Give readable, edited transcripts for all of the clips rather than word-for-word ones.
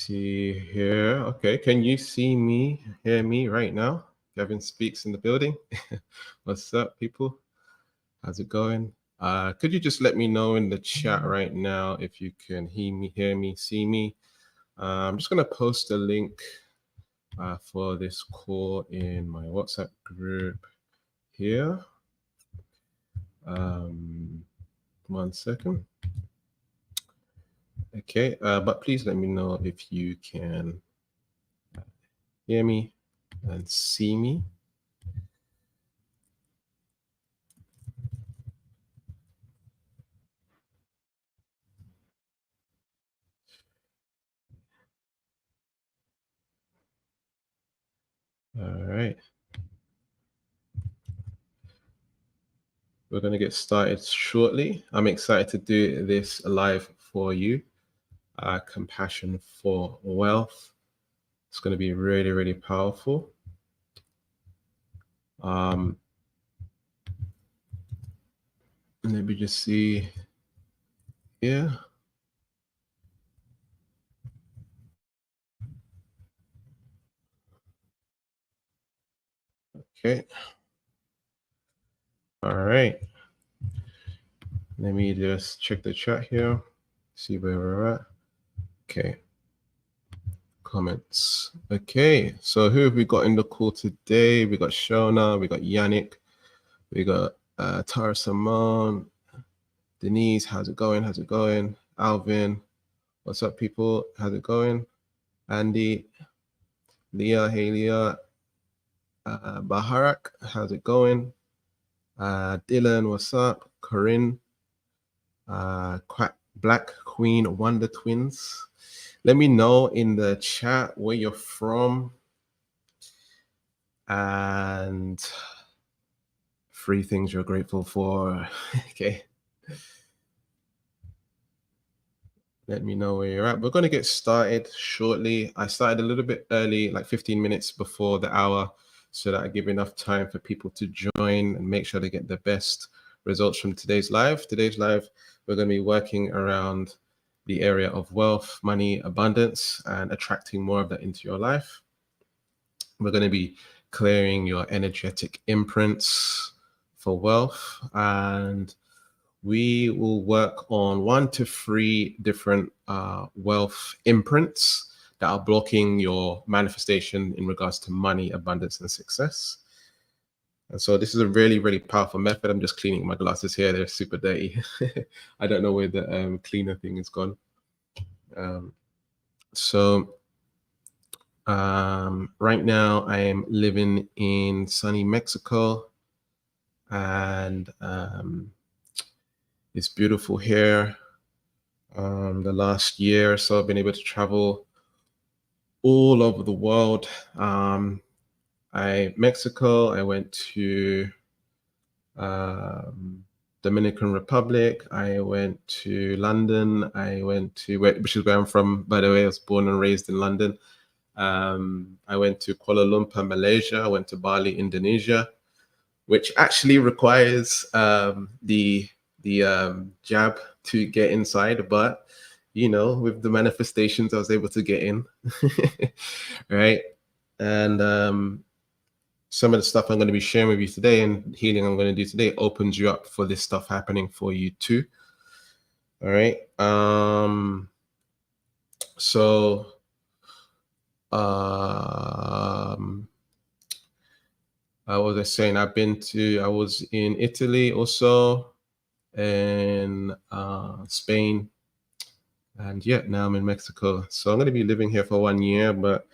see here. Okay, can you see me, hear me right now? Gavin speaks in the building. What's up, people? How's it going? Could you just let me know in the chat right now if you can hear me, see me? I'm just gonna post a link for this call in my WhatsApp group here. 1 second. Okay, but please let me know if you can hear me and see me. All right. We're going to get started shortly. I'm excited to do this live for you. Compassion for wealth. It's going to be really, really powerful. Let me just see here. Okay. All right. Let me just check the chat here. See where we're at. Okay. Comments. Okay. So who have we got in the call today? We got Shona. We got Yannick. We got Tara Simone. Denise, how's it going? How's it going? Alvin, what's up, people? How's it going? Andy, Leah, hey Leah, Baharak, how's it going? Dylan, what's up? Corinne, Black Queen Wonder Twins. Let me know in the chat where you're from and 3 things you're grateful for. Okay. Let me know where you're at. We're going to get started shortly. I started a little bit early, like 15 minutes before the hour, so that I give enough time for people to join and make sure they get the best results from today's live. Today's live, we're going to be working around the area of wealth, money, abundance, and attracting more of that into your life. We're going to be clearing your energetic imprints for wealth, and we will work on 1 to 3 different wealth imprints that are blocking your manifestation in regards to money, abundance, and success. And so this is a really, really powerful method. I'm just cleaning my glasses here. They're super dirty. I don't know where the cleaner thing is gone. Right now I am living in sunny Mexico, and it's beautiful here. The last year or so, I've been able to travel all over the world. Mexico, I went to Dominican Republic, I went to London, I went to, which is where I'm from, by the way. I was born and raised in London. I went to Kuala Lumpur, Malaysia. I went to Bali, Indonesia, which actually requires the jab to get inside, but you know, with the manifestations, I was able to get in. Right? And some of the stuff I'm going to be sharing with you today and healing I'm going to do today opens you up for this stuff happening for you too. All right. What was I saying? I was in Italy also, and Spain, and yeah, now I'm in Mexico. So I'm going to be living here for 1 year, but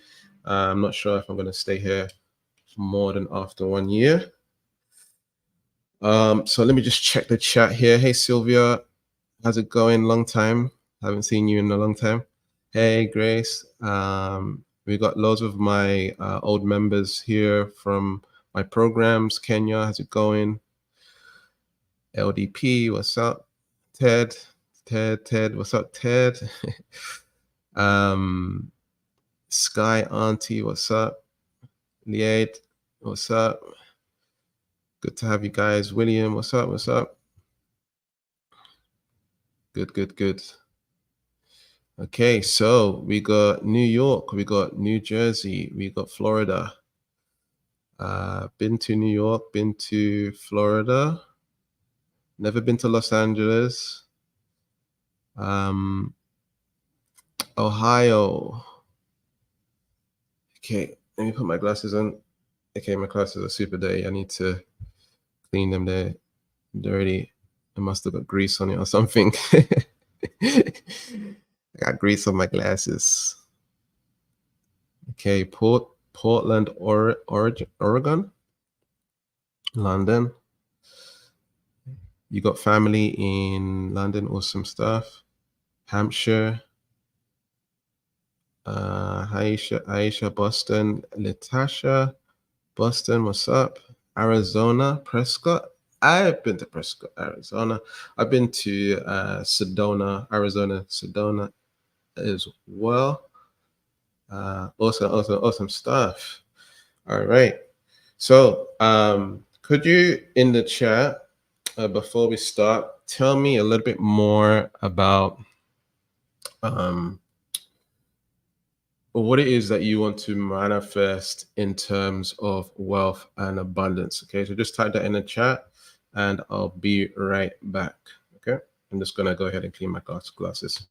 I'm not sure if I'm going to stay here more than after 1 year. So let me just check the chat here. Hey Sylvia, how's it going? Long time. Haven't seen you in a long time. Hey Grace. We got loads of my old members here from my programs. Kenya, how's it going? LDP, what's up? Ted, what's up, Ted? Sky Auntie, what's up? Liade, what's up? Good to have you guys. William, what's up? What's up? Good. Okay, so we got New York, we got New Jersey, we got Florida. Been to New York, been to Florida, never been to Los Angeles. Ohio. Okay, let me put my glasses on. Okay, my glasses are super dirty. I need to clean them. They're dirty. I must have got grease on it or something. I got grease on my glasses. Okay, Portland, Oregon, London. You got family in London, awesome stuff. Hampshire, Aisha, Boston, Latasha, Boston, what's up? Arizona, Prescott. I've been to Prescott, Arizona. I've been to Sedona, Arizona, Sedona as well. Awesome stuff. All right. So, could you in the chat before we start tell me a little bit more about what it is that you want to manifest in terms of wealth and abundance? Okay, so just type that in the chat, and I'll be right back. Okay, I'm just gonna go ahead and clean my glasses.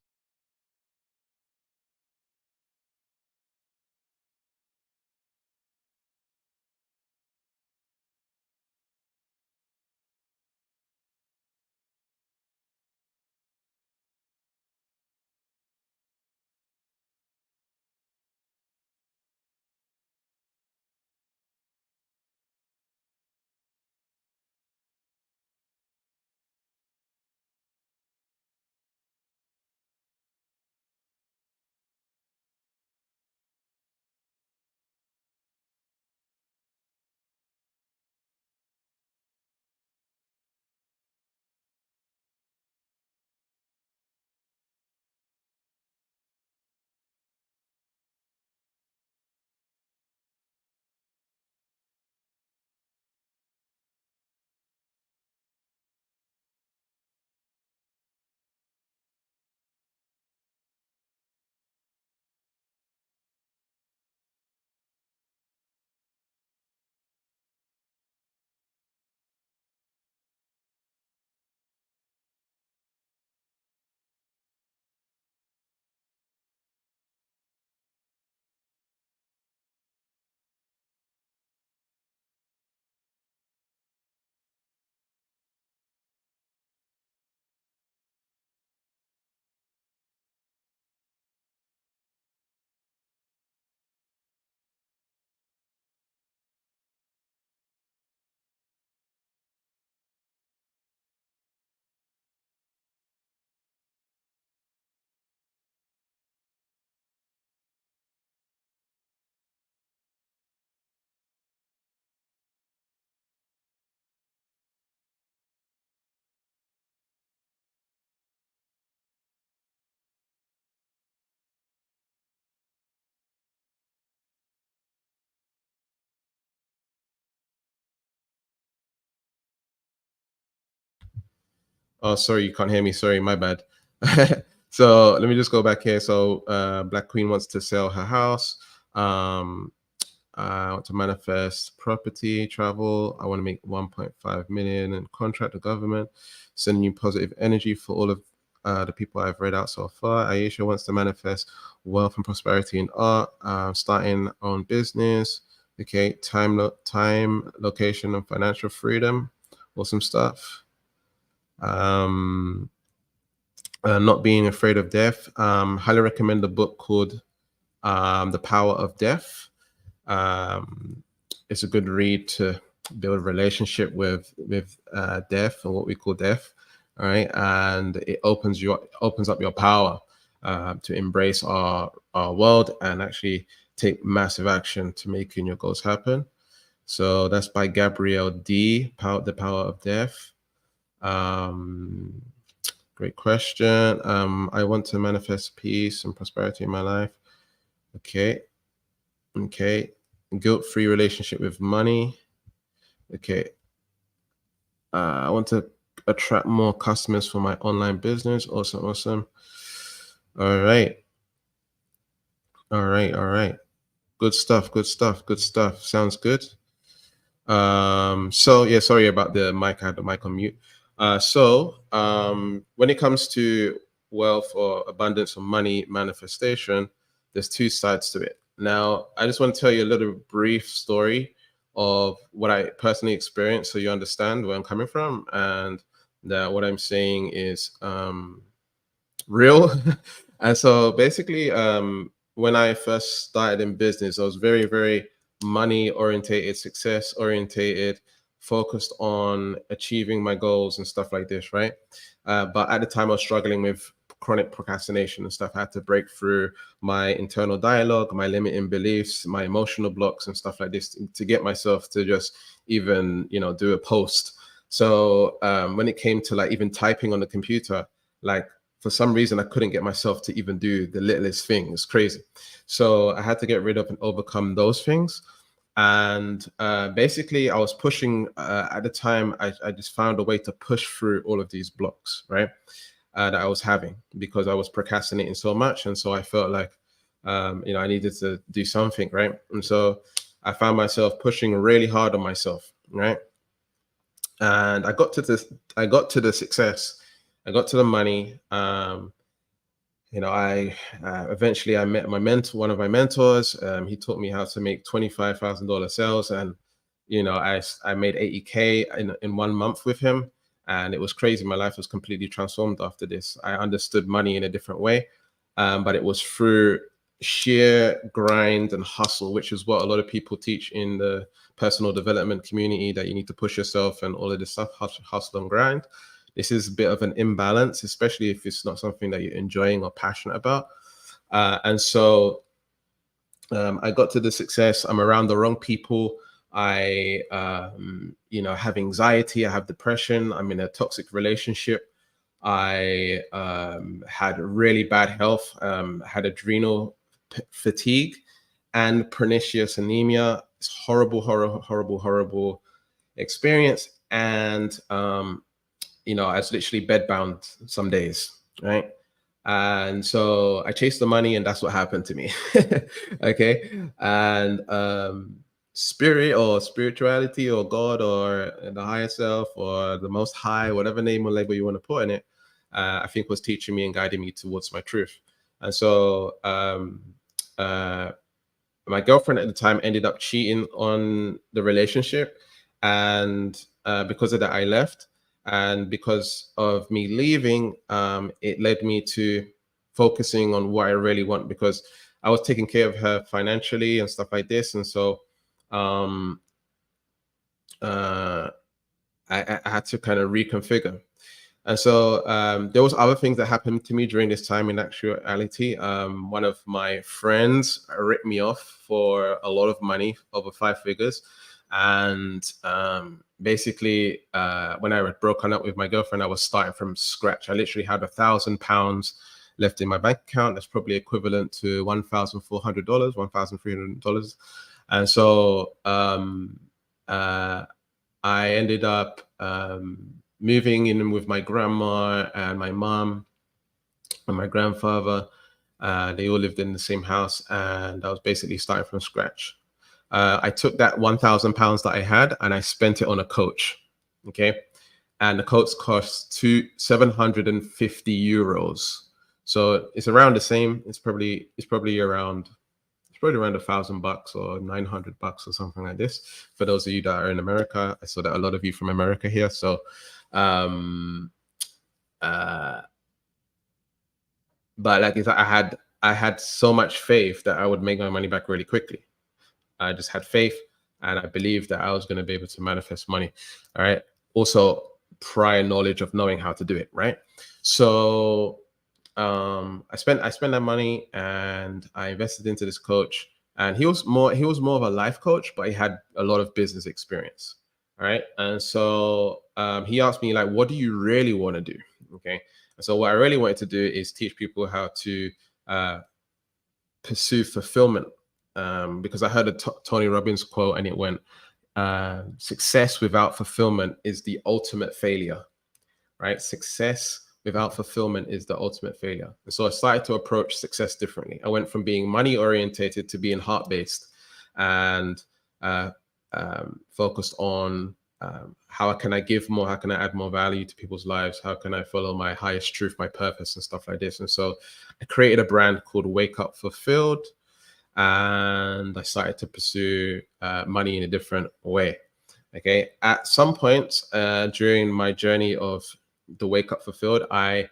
Oh, sorry, you can't hear me. Sorry, my bad. So let me just go back here. So Black Queen wants to sell her house. I want to manifest property, travel. I want to make 1.5 million and contract the government, sending you positive energy for all of the people I've read out so far. Aisha wants to manifest wealth and prosperity in art, starting our own business. Okay, time, location, and financial freedom. Awesome stuff. Not being afraid of death. Highly recommend the book called The Power of Death. It's a good read to build a relationship with death, or what we call death. All right, and it opens up your power to embrace our world and actually take massive action to making your goals happen. So that's by Gabrielle D. The Power of Death. Great question. I want to manifest peace and prosperity in my life. Okay. Guilt-free relationship with money. Okay. I want to attract more customers for my online business. Awesome. All right. All right, all right. Good stuff, good stuff, good stuff. Sounds good. So yeah, sorry about the mic. I had the mic on mute. When it comes to wealth or abundance or money manifestation, there's two sides to it. Now, I just want to tell you a little brief story of what I personally experienced so you understand where I'm coming from, and that what I'm saying is real. And so basically, when I first started in business, I was very, very money orientated, success orientated, focused on achieving my goals and stuff like this, right? But at the time, I was struggling with chronic procrastination and stuff. I had to break through my internal dialogue, my limiting beliefs, my emotional blocks, and stuff like this to get myself to just even, do a post. So when it came to like even typing on the computer, like for some reason I couldn't get myself to even do the littlest thing. It's crazy. So I had to get rid of and overcome those things. And basically I was pushing at the time. I just found a way to push through all of these blocks, right? That I was having because I was procrastinating so much. And so I felt like I needed to do something, right? And so I found myself pushing really hard on myself, right? And I got to the success, I got to the money. I eventually I met my mentor, one of my mentors. He taught me how to make $25,000 sales, and I made 80K in 1 month with him, and it was crazy. My life was completely transformed after this. I understood money in a different way, but it was through sheer grind and hustle, which is what a lot of people teach in the personal development community, that you need to push yourself and all of this stuff, hustle and grind. This is a bit of an imbalance, especially if it's not something that you're enjoying or passionate about. And so I got to the success. I'm around the wrong people. I, have anxiety. I have depression. I'm in a toxic relationship. I had really bad health, had adrenal fatigue and pernicious anemia. It's horrible, horrible, horrible, horrible experience. And I was literally bedbound some days, right? And so I chased the money, and that's what happened to me. Okay. And spirit or spirituality or God or the higher self or the most high, whatever name or label you want to put in it, I think was teaching me and guiding me towards my truth. And so my girlfriend at the time ended up cheating on the relationship, and because of that I left. And because of me leaving, it led me to focusing on what I really want, because I was taking care of her financially and stuff like this. And so um, uh, I had to kind of reconfigure. And so there was other things that happened to me during this time. In actuality, one of my friends ripped me off for a lot of money, over 5 figures. And basically, when I had broken up with my girlfriend, I was starting from scratch. I literally had £1,000 left in my bank account. That's probably equivalent to $1,400, $1,300. And so I ended up moving in with my grandma and my mom and my grandfather. They all lived in the same house, and I was basically starting from scratch. I took that £1,000 that I had and I spent it on a coach. Okay. And the coach cost 750 euros. So it's around the same. It's probably around $1,000 or $900 or something like this. For those of you that are in America, I saw that a lot of you from America here. So, but like I had so much faith that I would make my money back really quickly. I just had faith, and I believed that I was going to be able to manifest money. All right. Also, prior knowledge of knowing how to do it. Right. So I spent that money, and I invested into this coach. And he was more of a life coach, but he had a lot of business experience. All right. And so he asked me, like, what do you really want to do? Okay. And so what I really wanted to do is teach people how to pursue fulfillment. Because I heard a Tony Robbins quote, and it went, success without fulfillment is the ultimate failure, right? Success without fulfillment is the ultimate failure. And so I started to approach success differently. I went from being money orientated to being heart based, and uh, focused on how can I give more? How can I add more value to people's lives? How can I follow my highest truth, my purpose, and stuff like this? And so I created a brand called Wake Up Fulfilled, and I started to pursue money in a different way. Okay. At some point during my journey of the Wake Up Fulfilled, I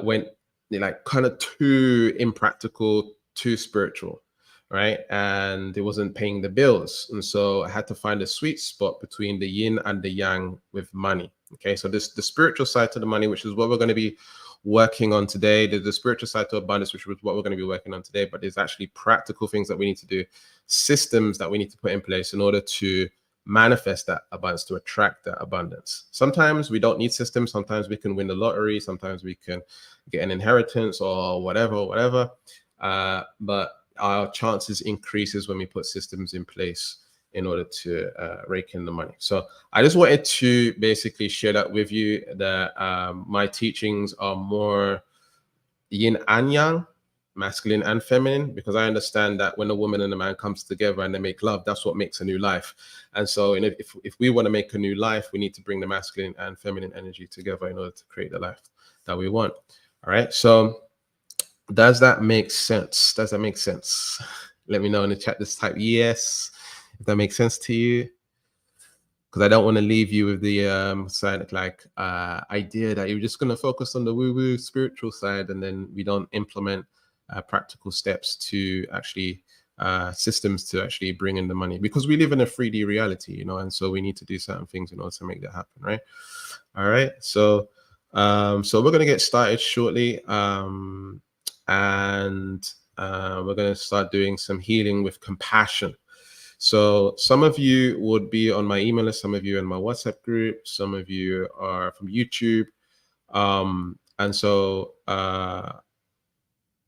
went like kind of too impractical, too spiritual, right? And it wasn't paying the bills. And so I had to find a sweet spot between the yin and the yang with money. Okay. So this the spiritual side to the money, which is what we're going to be working on today. The spiritual side to abundance, which is what we're going to be working on today. But there's actually practical things that we need to do, systems that we need to put in place in order to manifest that abundance, to attract that abundance. Sometimes we don't need systems. Sometimes we can win the lottery. Sometimes we can get an inheritance or whatever. But our chances increases when we put systems in place in order to rake in the money. So I just wanted to basically share that with you, that my teachings are more yin and yang, masculine and feminine, because I understand that when a woman and a man comes together and they make love, that's what makes a new life. And so if we want to make a new life, we need to bring the masculine and feminine energy together in order to create the life that we want. All right. So does that make sense? Does that make sense? Let me know in the chat. Just type yes if that makes sense to you, because I don't want to leave you with the idea that you're just going to focus on the woo-woo spiritual side, and then we don't implement practical steps to actually systems to actually bring in the money, because we live in a 3D reality, you know, and so we need to do certain things in order to make that happen, right? All right. So so we're going to get started shortly, and we're going to start doing some healing with compassion. So some of you would be on my email list, some of you in my WhatsApp group, some of you are from YouTube. And so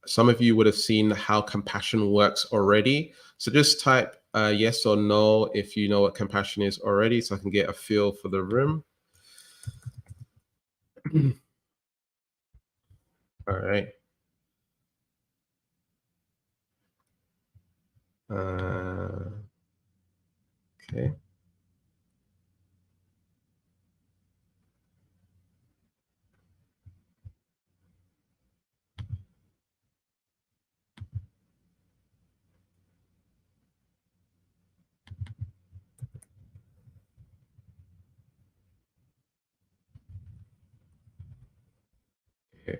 some of you would have seen how compassion works already. So just type yes or no if you know what compassion is already, so I can get a feel for the room. All right. Okay. Okay.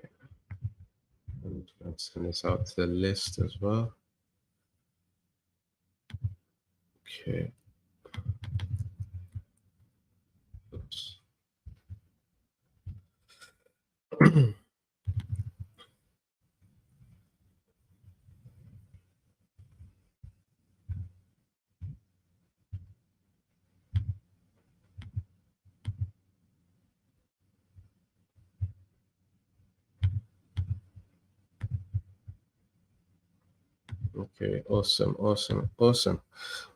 And let's send this out to the list as well. Okay. Oops. Okay, awesome.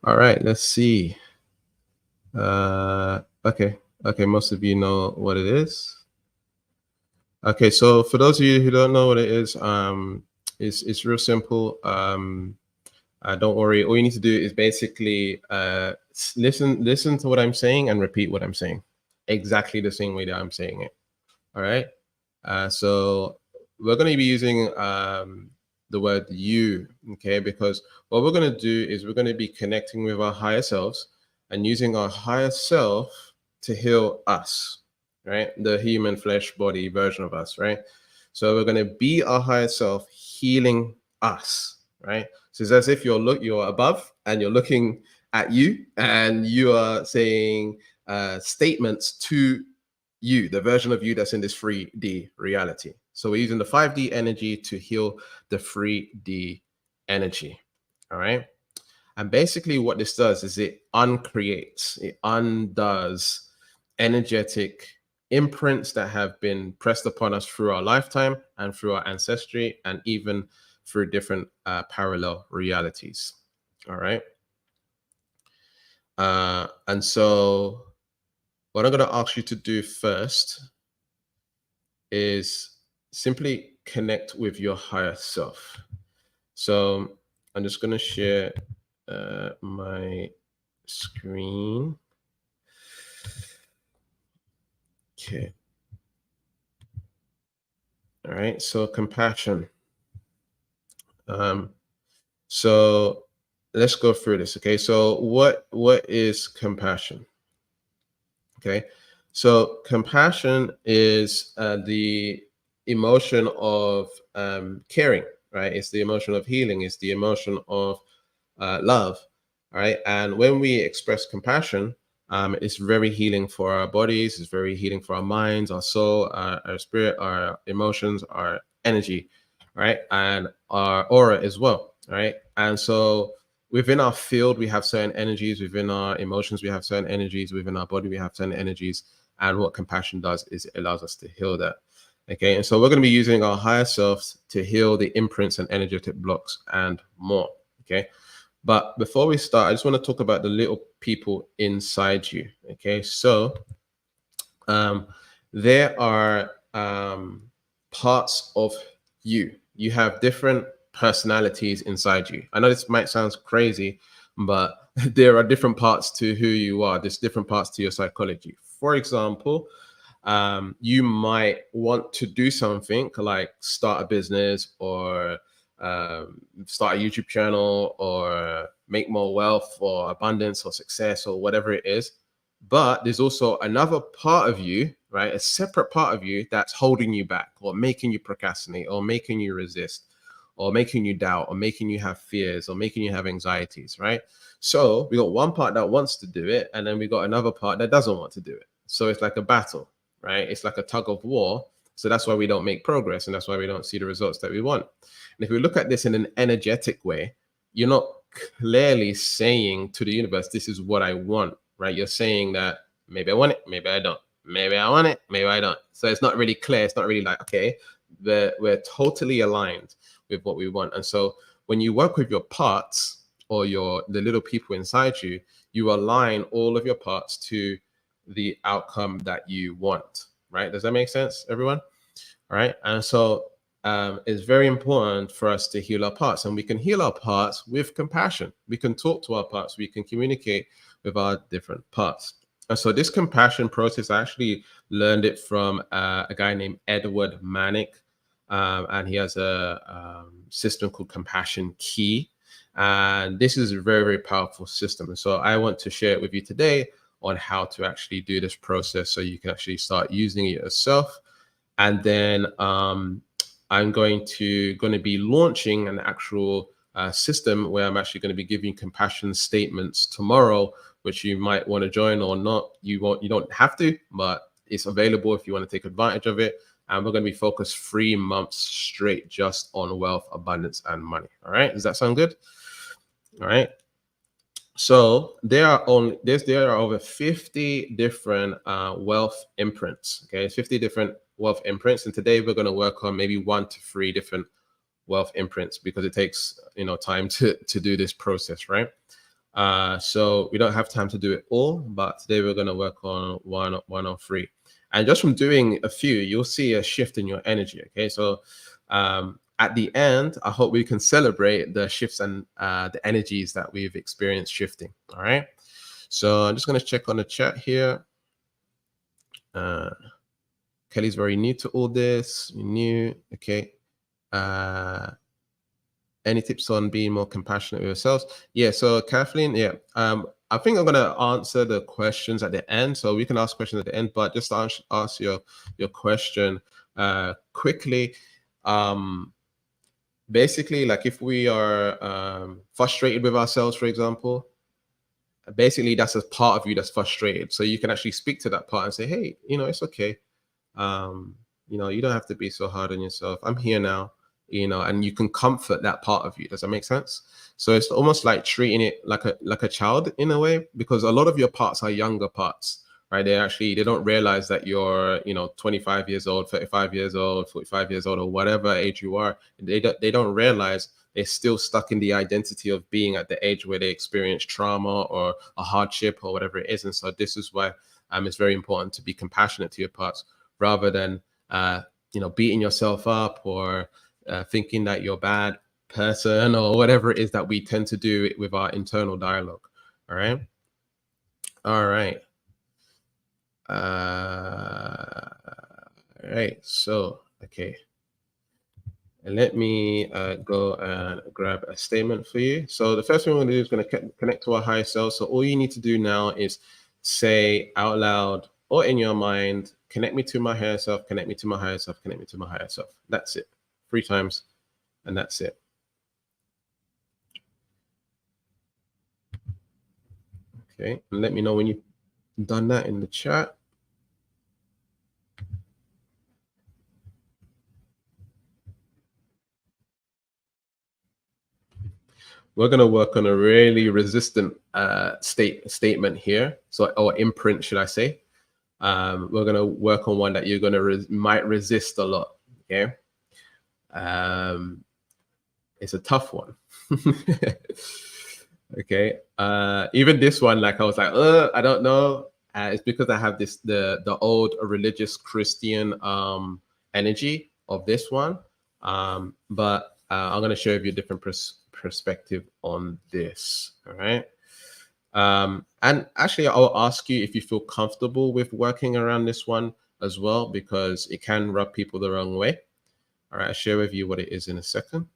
All right, let's see. Okay, most of you know what it is. Okay, so for those of you who don't know what it is, it's real simple. Don't worry. All you need to do is basically listen to what I'm saying and repeat what I'm saying, exactly the same way that I'm saying it. All right. So we're going to be using the word you, okay? Because what we're going to do is we're going to be connecting with our higher selves and using our higher self to heal us, right? The human flesh body version of us, right? So we're going to be our higher self healing us, right? So it's as if you're above and you're looking at you and you are saying statements to you, the version of you that's in this 3D reality. So we're using the 5D energy to heal the 3D energy. All right. And basically what this does is it uncreates, it undoes energetic imprints that have been pressed upon us through our lifetime and through our ancestry and even through different parallel realities. All right. And so what I'm going to ask you to do first is simply connect with your higher self. So I'm just going to share my screen. Okay. All right. So compassion. So let's go through this. Okay. So what is compassion? Okay. So compassion is the emotion of caring, right? It's the emotion of healing. It's the emotion of love, right? And when we express compassion, it's very healing for our bodies. It's very healing for our minds, our soul, our spirit, our emotions, our energy, right? And our aura as well, right? And so within our field, we have certain energies. Within our emotions, we have certain energies. Within our body, we have certain energies. And what compassion does is it allows us to heal that. Okay. And so we're going to be using our higher selves to heal the imprints and energetic blocks and more. Okay. But before we start, I just want to talk about the little people inside you. Okay. So um, there are parts of you. You have different personalities inside you. I know this might sound crazy, but there are different parts to who you are. There's different parts to your psychology. For example, you might want to do something like start a business or start a YouTube channel or make more wealth or abundance or success or whatever it is. But there's also another part of you, right? A separate part of you that's holding you back or making you procrastinate or making you resist or making you doubt or making you have fears or making you have anxieties, right? So we got one part that wants to do it, and then we got another part that doesn't want to do it. So it's like a battle, right? It's like a tug of war. So that's why we don't make progress, and that's why we don't see the results that we want. And if we look at this in an energetic way, you're not clearly saying to the universe, this is what I want, right? You're saying that maybe I want it, maybe I don't. Maybe I want it, maybe I don't. So it's not really clear. It's not really like, okay, we're totally aligned with what we want. And so when you work with your parts or the little people inside you, you align all of your parts to the outcome that you want, right? Does that make sense, everyone? All right. And so it's very important for us to heal our parts, and we can heal our parts with compassion. We can talk to our parts. We can communicate with our different parts. And so this compassion process, I actually learned it from a guy named Edward Manick, and he has a system called Compassion Key. And this is a very, very powerful system. And so I want to share it with you today on how to actually do this process so you can actually start using it yourself. And then I'm going to be launching an actual system where I'm actually going to be giving compassion statements tomorrow, which you might want to join or not. You don't have to, but it's available if you want to take advantage of it. And we're going to be focused 3 months straight just on wealth, abundance, and money. All right. Does that sound good? All right. So there are over 50 different wealth imprints. Okay, 50 different wealth imprints, and today we're going to work on maybe 1 to 3 different wealth imprints because it takes time to do this process, right? So we don't have time to do it all, but today we're going to work on one or 3. And just from doing a few, you'll see a shift in your energy. Okay, so at the end, I hope we can celebrate the shifts and the energies that we've experienced shifting. All right. So I'm just going to check on the chat here. Kelly's very new to all this. You're new. Okay. Any tips on being more compassionate with yourselves? Yeah. So Kathleen, yeah. I think I'm going to answer the questions at the end. So we can ask questions at the end, but just ask your question quickly. Basically, like if we are frustrated with ourselves, for example, basically that's a part of you that's frustrated. So you can actually speak to that part and say, hey, it's okay. You don't have to be so hard on yourself. I'm here now, and you can comfort that part of you. Does that make sense? So it's almost like treating it like a child in a way, because a lot of your parts are younger parts. Right, they don't realize that you're 25 years old, 35 years old, 45 years old, or whatever age you are. They don't realize they're still stuck in the identity of being at the age where they experience trauma or a hardship or whatever it is. And so this is why it's very important to be compassionate to your parts rather than beating yourself up or thinking that you're a bad person or whatever it is that we tend to do with our internal dialogue. All right. All right. All right. So, okay. And let me go and grab a statement for you. So the first thing we're going to do is going to connect to our higher self. So all you need to do now is say out loud or in your mind, connect me to my higher self, connect me to my higher self, connect me to my higher self. That's it. 3 times, and that's it. Okay, and let me know when you've done that in the chat. We're going to work on a really resistant statement here. So, or imprint, should I say. We're going to work on one that you're going to might resist a lot. Okay. It's a tough one. Okay. Even this one, like I was like, I don't know. It's because I have the old religious Christian energy of this one. But I'm going to show you a different perspective on this. All right. And actually, I'll ask you if you feel comfortable with working around this one as well, because it can rub people the wrong way. All right. I'll share with you what it is in a second.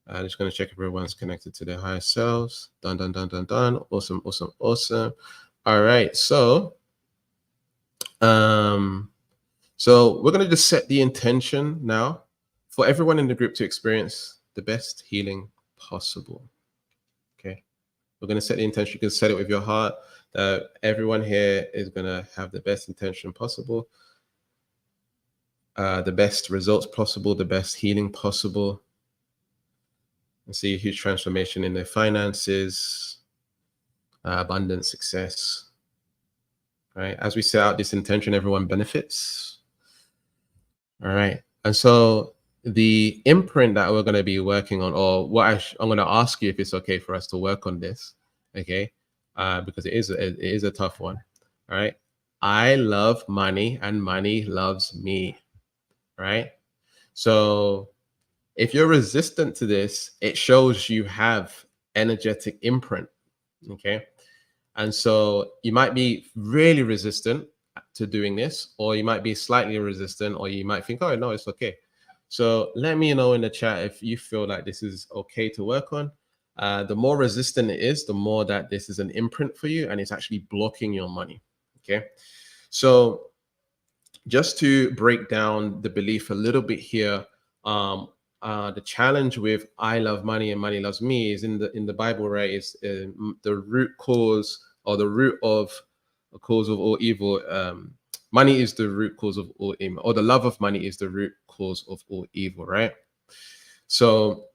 I'm just going to check if everyone's connected to their higher selves. Done, done, done, done, done. Awesome, awesome, awesome. All right. So we're going to just set the intention now for everyone in the group to experience the best healing possible. Okay. We're going to set the intention. You can set it with your heart that everyone here is going to have the best intention possible, the best results possible, the best healing possible. And see a huge transformation in their finances, abundance, success. Right. As we set out this intention, everyone benefits. All right. And so the imprint that we're going to be working on, or what I'm going to ask you if it's okay for us to work on this. Okay. Because it is a tough one. All right. I love money and money loves me. Right. So if you're resistant to this, it shows you have energetic imprint. Okay. And so you might be really resistant to doing this, or you might be slightly resistant, or you might think, oh, no, it's okay. So let me know in the chat if you feel like this is okay to work on. The more resistant it is, the more that this is an imprint for you and it's actually blocking your money. Okay. So just to break down the belief a little bit here, the challenge with I love money and money loves me is in the Bible, right? Is the root cause or the root of the cause of all evil. Money is the root cause of all evil, or the love of money is the root cause of all evil, right? So,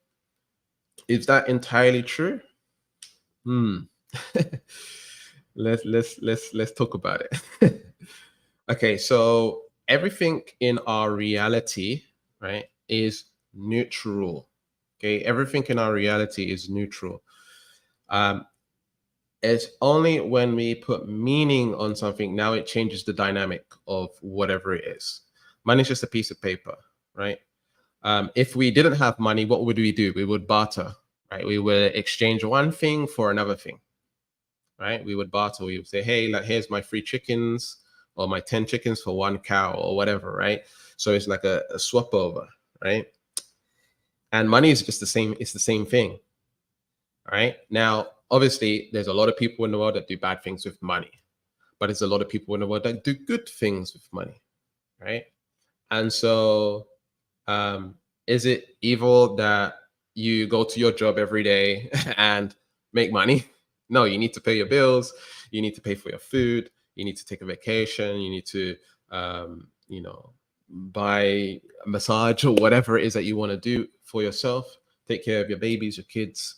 is that entirely true? Let's talk about it. Okay, so everything in our reality, right, is neutral. Okay, everything in our reality is neutral. It's only when we put meaning on something, now it changes the dynamic of whatever it is. Money is just a piece of paper, right? If we didn't have money, what would we do? We would barter, right? We would exchange one thing for another thing, right? We would barter. We would say, hey, like, here's my 3 chickens or my 10 chickens for 1 cow or whatever, right? So it's like a swap over, right? And money is just the same. It's the same thing, right? Now, obviously, there's a lot of people in the world that do bad things with money, but there's a lot of people in the world that do good things with money, right? And so, is it evil that you go to your job every day and make money? No, you need to pay your bills. You need to pay for your food. You need to take a vacation. You need to, buy a massage or whatever it is that you want to do for yourself. Take care of your babies, your kids.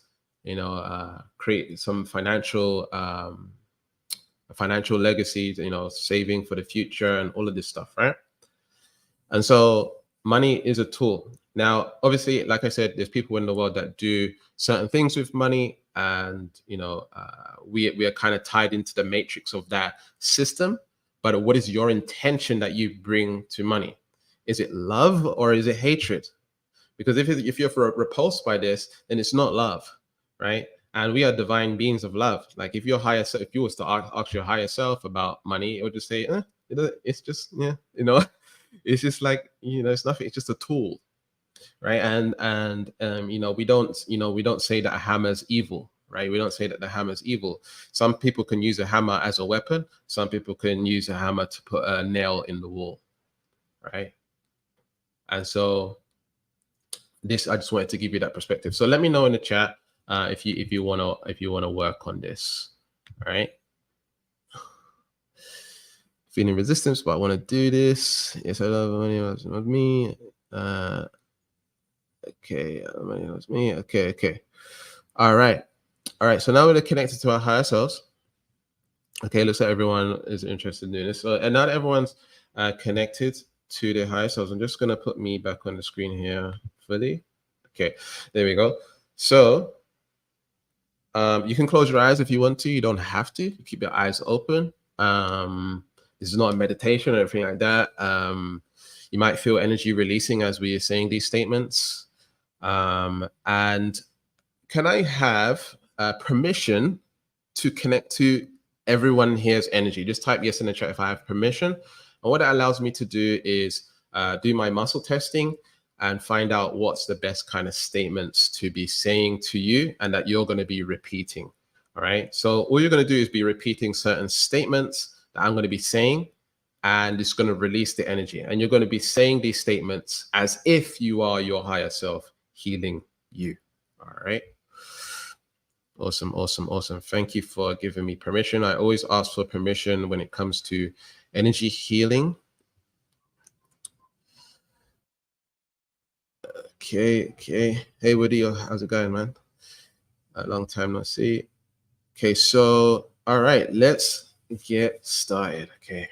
Create some financial legacy. Saving for the future and all of this stuff, right? And so money is a tool. Now, obviously, like I said, there's people in the world that do certain things with money, and we are kind of tied into the matrix of that system. But what is your intention that you bring to money? Is it love or is it hatred? Because if you're repulsed by this, then it's not love, right? And we are divine beings of love. Like if your higher self, if you was to ask your higher self about money, it would just say, it's just, yeah, it's just like, it's nothing. It's just a tool, right? And we don't say that a hammer is evil, right? We don't say that the hammer is evil. Some people can use a hammer as a weapon. Some people can use a hammer to put a nail in the wall, right? And so I just wanted to give you that perspective. So let me know in the chat if you want to work on this. All right. Feeling resistance, but I want to do this. Yes, I love money. Love me. Okay, money loves me. Okay. All right. So now we're connected to our higher selves. Okay, looks like everyone is interested in doing this. So, and now that everyone's connected to their higher selves, I'm just gonna put me back on the screen here fully. Okay, there we go. So you can close your eyes if you want to. You don't have to. You keep your eyes open. This is not a meditation or anything like that. You might feel energy releasing as we are saying these statements. And can I have permission to connect to everyone here's energy? Just type yes in the chat if I have permission. And what that allows me to do is do my muscle testing and find out what's the best kind of statements to be saying to you and that you're going to be repeating. All right. So all you're going to do is be repeating certain statements that I'm going to be saying, and it's going to release the energy. And you're going to be saying these statements as if you are your higher self healing you. All right. Awesome. Thank you for giving me permission. I always ask for permission when it comes to energy healing. Okay. Hey, Woody, how's it going, man? A long time no see. Okay, so all right, let's get started. Okay.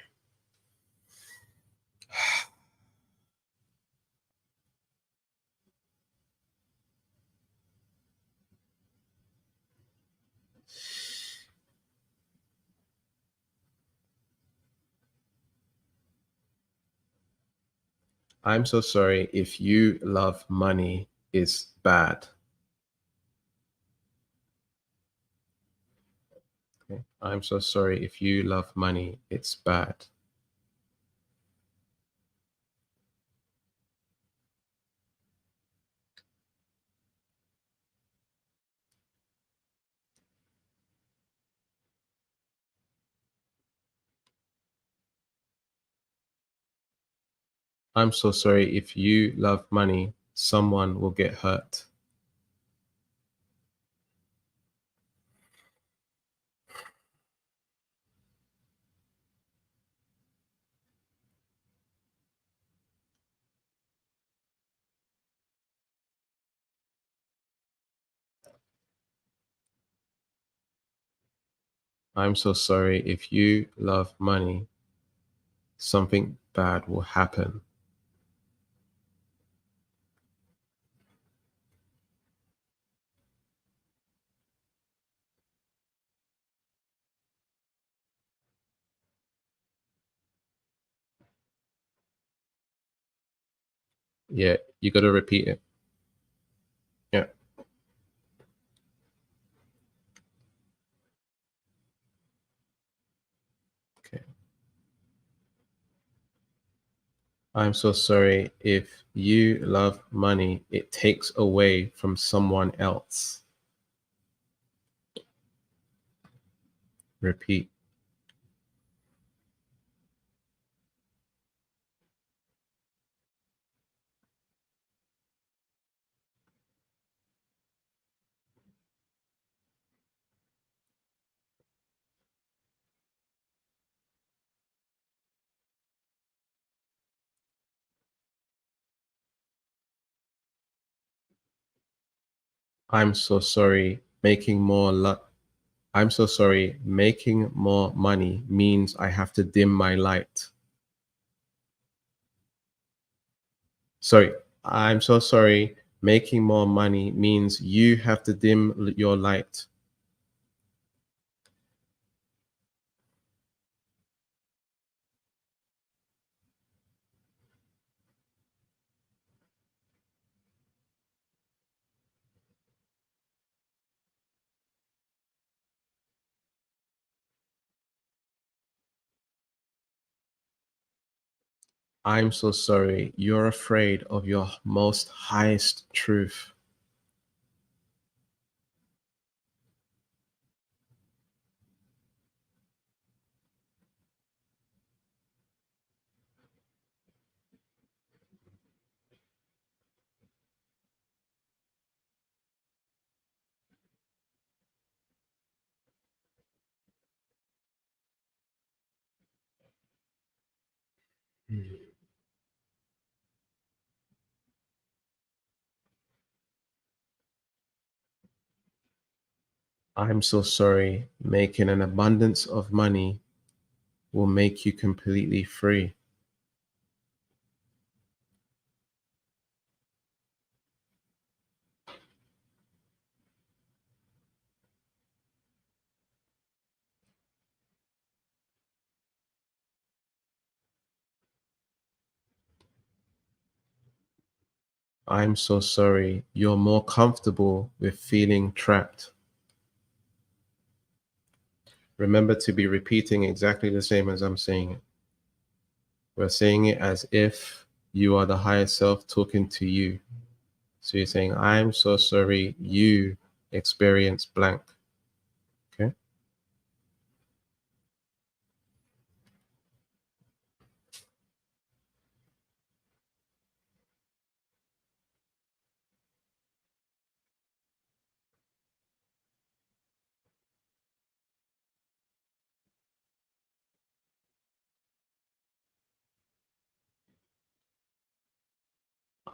I'm so sorry if you love money is bad. Okay. I'm so sorry if you love money, it's bad. I'm so sorry if you love money, someone will get hurt. I'm so sorry if you love money, something bad will happen. Yeah, you got to repeat it. Yeah. Okay. I'm so sorry if you love money, it takes away from someone else. Repeat. I'm so sorry making more I'm so sorry making more money means I have to dim my light. Sorry, I'm so sorry making more money means you have to dim your light. I'm so sorry. You're afraid of your most highest truth. I'm so sorry. Making an abundance of money will make you completely free. I'm so sorry. You're more comfortable with feeling trapped. Remember to be repeating exactly the same as I'm saying it. We're saying it as if you are the higher self talking to you. So you're saying, I'm so sorry you experience blank. Okay.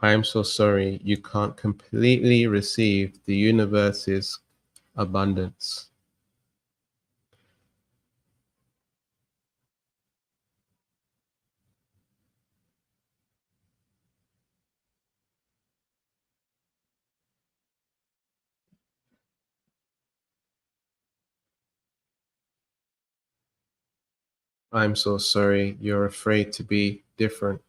I'm so sorry you can't completely receive the universe's abundance. I'm so sorry you're afraid to be different.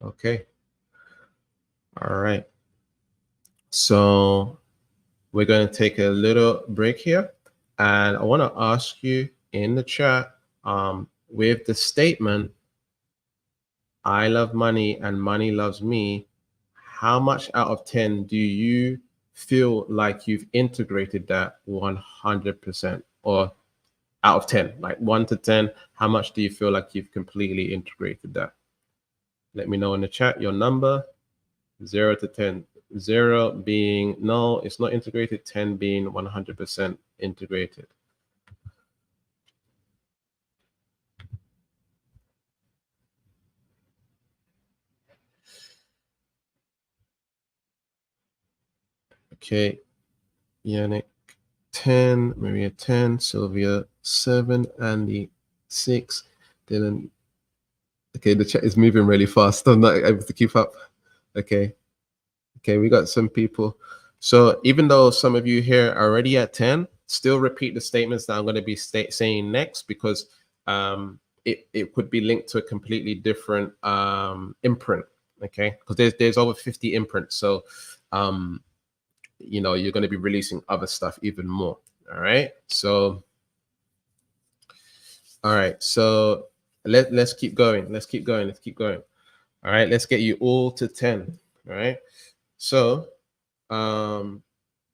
Okay. All right. So we're going to take a little break here. And I want to ask you in the chat with the statement, I love money and money loves me, how much out of 10 do you feel like you've integrated that 100%? Or out of 10, like 1 to 10, how much do you feel like you've completely integrated that? Let me know in the chat your number, 0 to 10. 0 being no, it's not integrated, 10 being 100% integrated. Okay, Yannick 10, Maria 10, Sylvia 7, Andy 6, Dylan. Okay, the chat is moving really fast. I'm not able to keep up. Okay, okay, we got some people. So even though some of you here are already at 10, still repeat the statements that I'm going to be saying next because it could be linked to a completely different imprint. Okay, because there's over 50 imprints. So you're going to be releasing other stuff even more. All right. So all right. So let's keep going. Let's keep going. Let's keep going. All right. Let's get you all to 10. All right. So um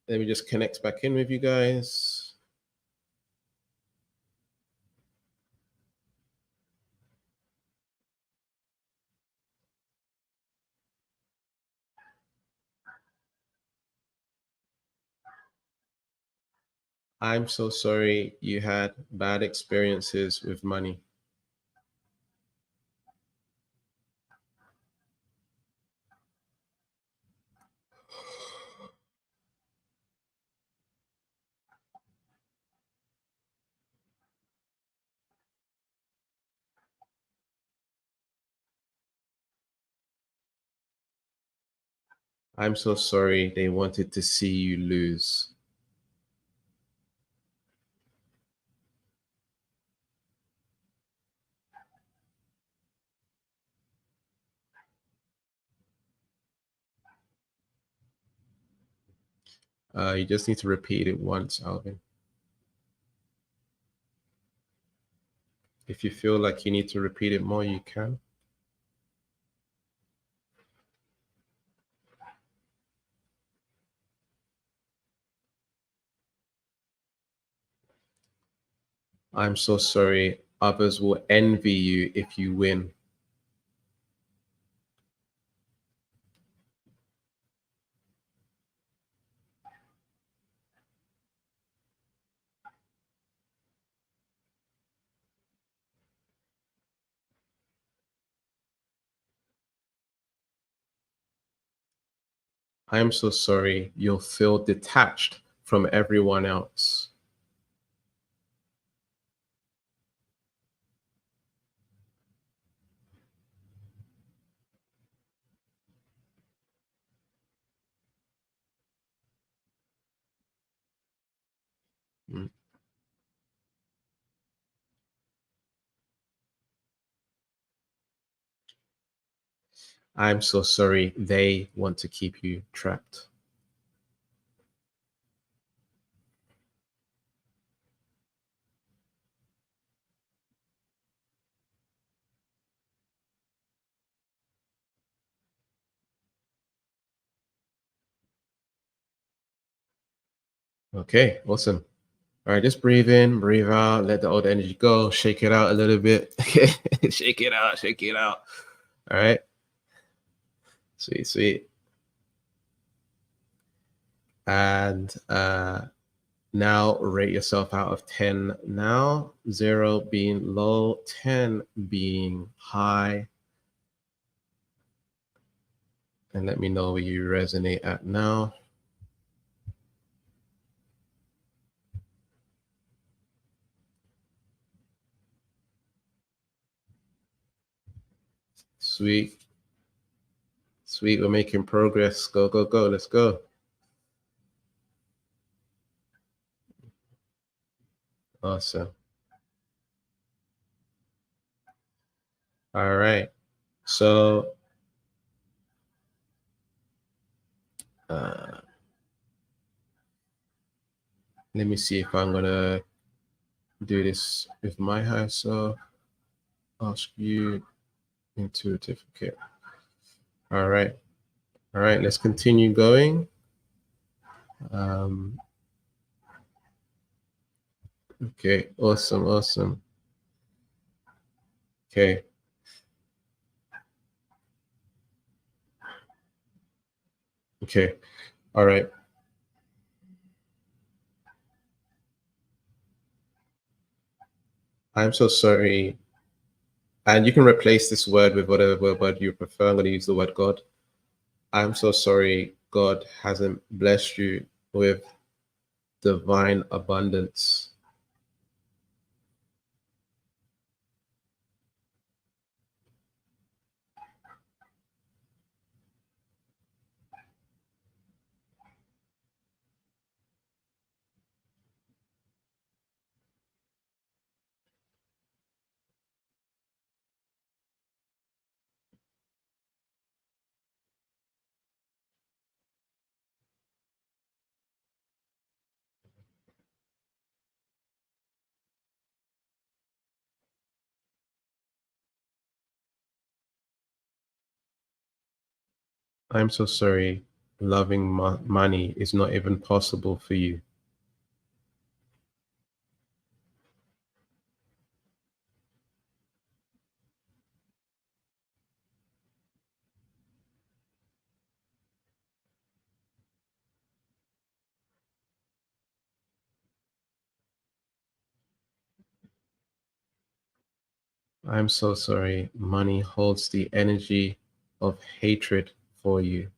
let me just connect back in with you guys. I'm so sorry you had bad experiences with money. I'm so sorry they wanted to see you lose. You just need to repeat it once, Alvin. If you feel like you need to repeat it more, you can. I'm so sorry. Others will envy you if you win. I'm so sorry. You'll feel detached from everyone else. Mm. I'm so sorry. They want to keep you trapped. Okay, awesome. All right, just breathe in, breathe out, let the old energy go, shake it out a little bit. Shake it out, shake it out. All right, sweet, sweet. And now rate yourself out of 10 now. 0 being low, 10 being high. And let me know where you resonate at now. Sweet. Sweet. We're making progress. Go, go, go. Let's go. Awesome. All right. So, uh, let me see if I'm going to do this with my high self. Ask you intuitive. Okay. All right. All right. Let's continue going. Um, okay. Awesome. Awesome. Okay. Okay. All right. I'm so sorry. And you can replace this word with whatever word you prefer. I'm going to use the word God. I'm so sorry God hasn't blessed you with divine abundance. I'm so sorry loving money is not even possible for you. I'm so sorry money holds the energy of hatred for you.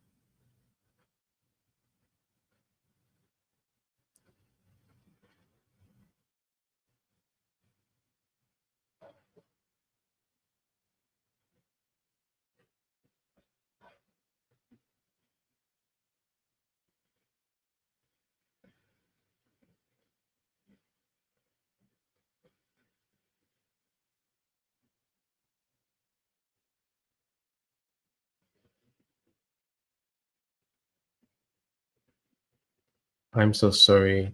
I'm so sorry.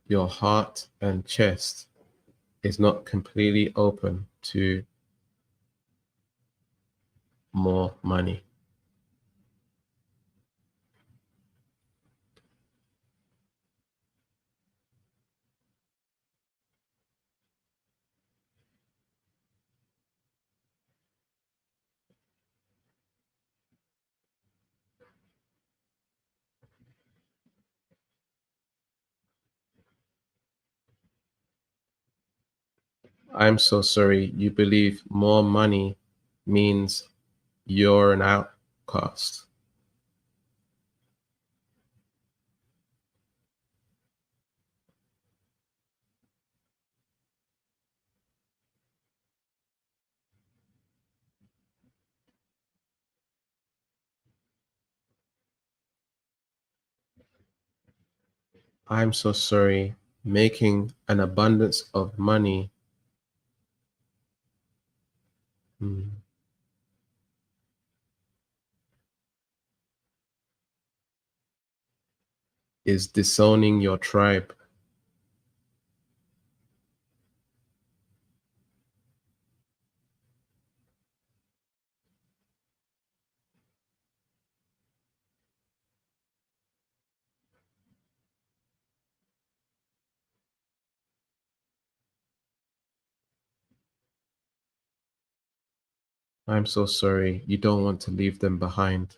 Your heart and chest is not completely open to more money. I'm so sorry. You believe more money means you're an outcast. I'm so sorry. Making an abundance of money mm, is disowning your tribe. I'm so sorry. You don't want to leave them behind.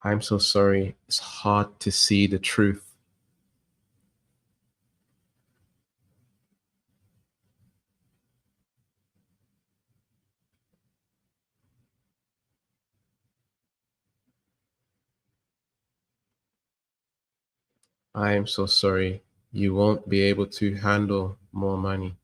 I'm so sorry. It's hard to see the truth. I am so sorry. You won't be able to handle more money.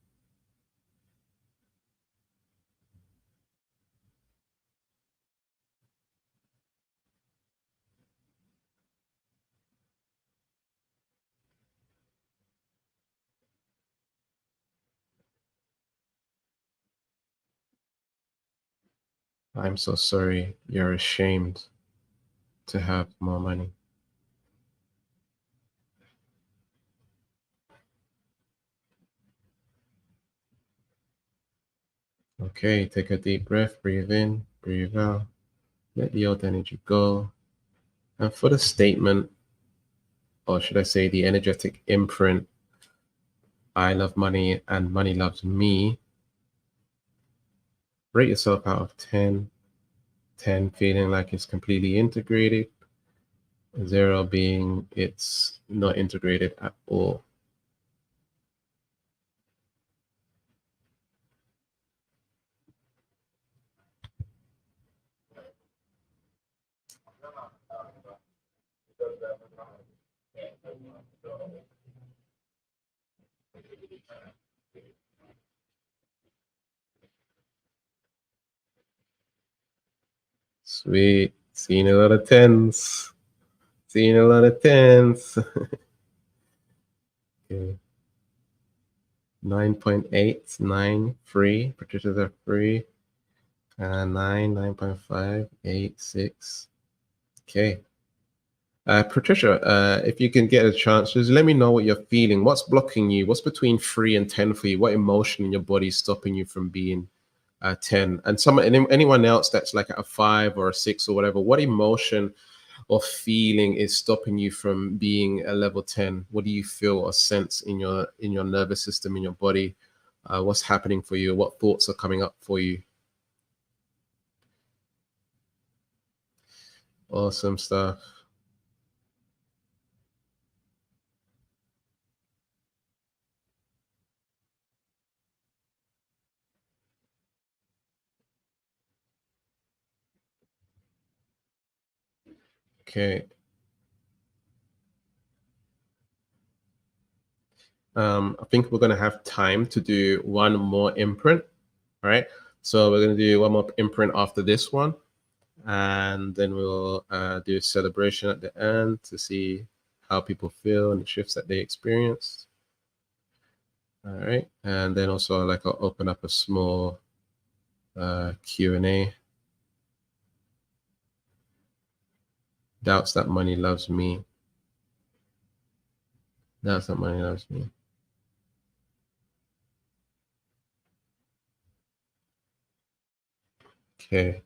I'm so sorry. You're ashamed to have more money. Okay, take a deep breath, breathe in, breathe out, let the old energy go. And for the statement, or should I say the energetic imprint, I love money and money loves me, rate yourself out of 10. 10 feeling like it's completely integrated, 0 being it's not integrated at all. Sweet. Seeing a lot of tens. Seeing a lot of tens. Okay. 9.8, 9, free. Patricia's are free. 9, 9.5, 8, 6. Okay. Patricia, if you can get a chance, just let me know what you're feeling. What's blocking you? What's between 3 and 10 for you? What emotion in your body is stopping you from being 10? And anyone else that's like a 5 or a 6 or whatever, what emotion or feeling is stopping you from being a level 10? What do you feel or sense in your nervous system, in your body? What's happening for you? What thoughts are coming up for you? Awesome stuff. Okay. I think we're going to have time to do one more imprint. All right. So we're going to do one more imprint after this one. and then we'll do a celebration at the end to see how people feel and the shifts that they experienced. All right, and then also like I'll open up a small Q&A. Doubts that money loves me. Doubts that money loves me. Okay.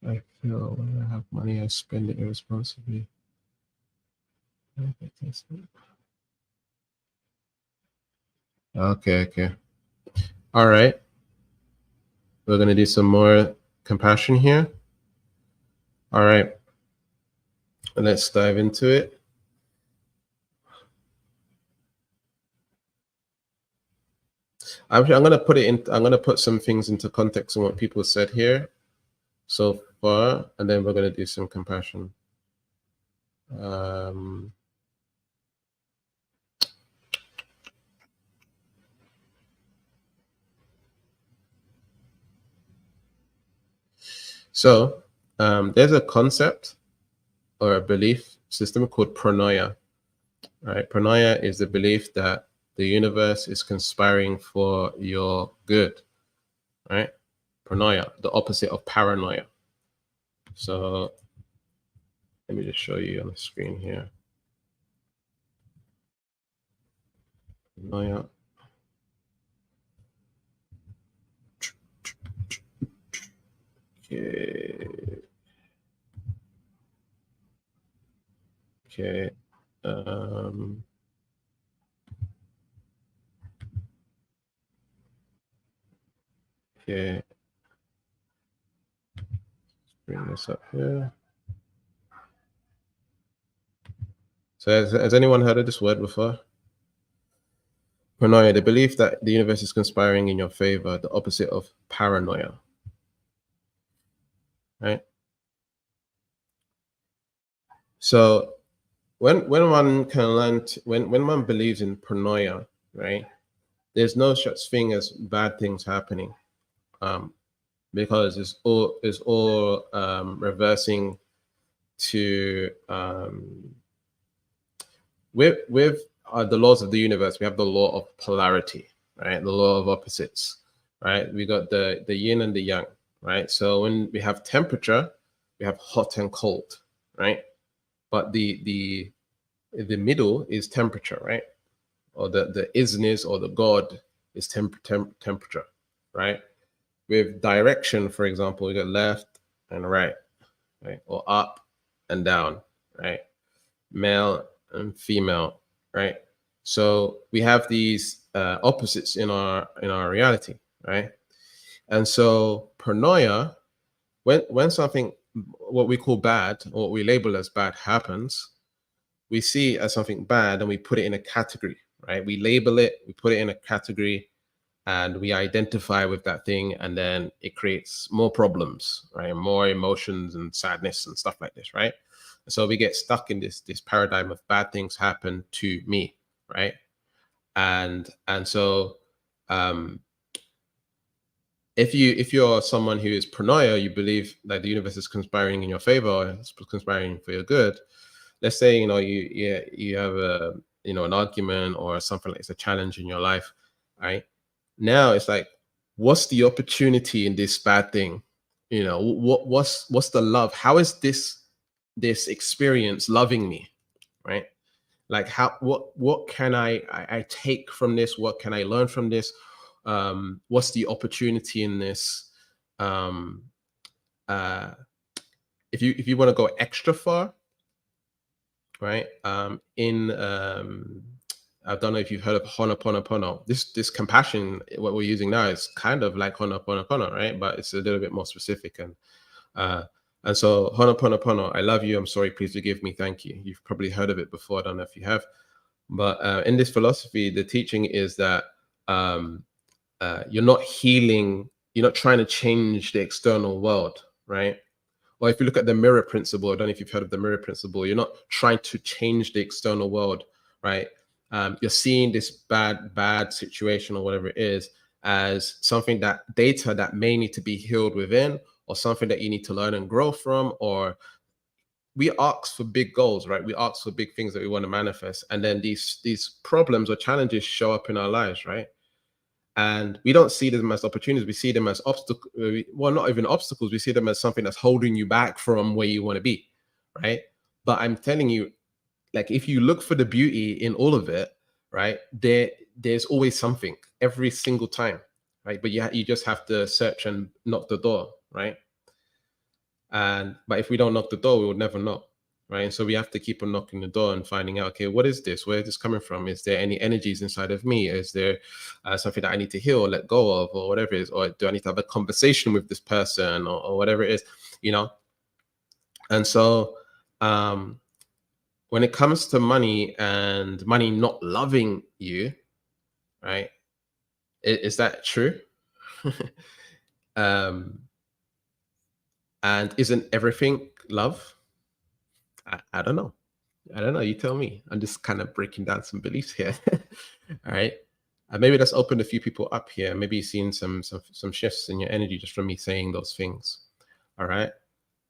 I feel when I have money, I spend it irresponsibly. Okay. All right. We're going to do some more compassion here. All right. Let's dive into it. I'm going to put it in. I'm going to put some things into context on what people said here so far, and then we're going to do some compassion. So there's a concept or a belief system called paranoia. Right? Paranoia is the belief that the universe is conspiring for your good. Right? Paranoia, the opposite of paranoia. So let me just show you on the screen here. Paranoia. Okay. Okay. Okay. Bring this up here. So has anyone heard of this word before? Paranoia, the belief that the universe is conspiring in your favor, the opposite of paranoia. Right? So when one can learn when one believes in paranoia, right, there's no such thing as bad things happening, because it's all reversing to with the laws of the universe. We have the law of polarity, right? The law of opposites, right? We got the yin and the yang, right? So when we have temperature, we have hot and cold, right? But the middle is temperature, right? Or the isness or the God is temperature, right? With direction, for example, we got left and right, or up and down, right? Male and female, right? So we have these opposites in our reality, right? And so paranoia, when something what we call bad or what we label as bad happens, we see it as something bad and we put it in a category, right? We label it, we put it in a category, and we identify with that thing, and then it creates more problems, right? More emotions and sadness and stuff like this, right? So we get stuck in this paradigm of bad things happen to me, right? And so if you're someone who is paranoia, you believe that the universe is conspiring in your favor, or it's conspiring for your good. Let's say you have an argument or something like it's a challenge in your life, right? Now it's like, what's the opportunity in this bad thing? What's the love? How is this experience loving me, right? Like what can I take from this? What can I learn from this? What's the opportunity in this? um, if you want to go extra far, right? I don't know if you've heard of Honoponopono. This compassion, what we're using now, is kind of like Honoponopono, right? But it's a little bit more specific. Uh, and so Honoponopono, I love you, I'm sorry, please forgive me, thank you. You've probably heard of it before. I don't know if you have, but in this philosophy, the teaching is that um, you're not healing, you're not trying to change the external world, right? Or if you look at the mirror principle, I don't know if you've heard of the mirror principle, you're not trying to change the external world, right? You're seeing this bad situation or whatever it is as something, that data that may need to be healed within, or something that you need to learn and grow from. Or we ask for big goals, right? We ask for big things that we want to manifest. And then these problems or challenges show up in our lives, right? And we don't see them as opportunities, we see them as obstacles. Well, not even obstacles, we see them as something that's holding you back from where you want to be, right? But I'm telling you, like, if you look for the beauty in all of it, right, there's always something every single time, right? But you just have to search and knock the door, right? But if we don't knock the door, we will never know, right? And so we have to keep on knocking the door and finding out, okay, what is this? Where is this coming from? Is there any energies inside of me? Is there something that I need to heal or let go of, or whatever it is? Or do I need to have a conversation with this person, or whatever it is, you know? And so when it comes to money and money not loving you, right? Is that true? um, and isn't everything love? I don't know. I don't know. You tell me. I'm just kind of breaking down some beliefs here. All right. Maybe let's open a few people up here. Maybe you've seen some shifts in your energy just from me saying those things. All right.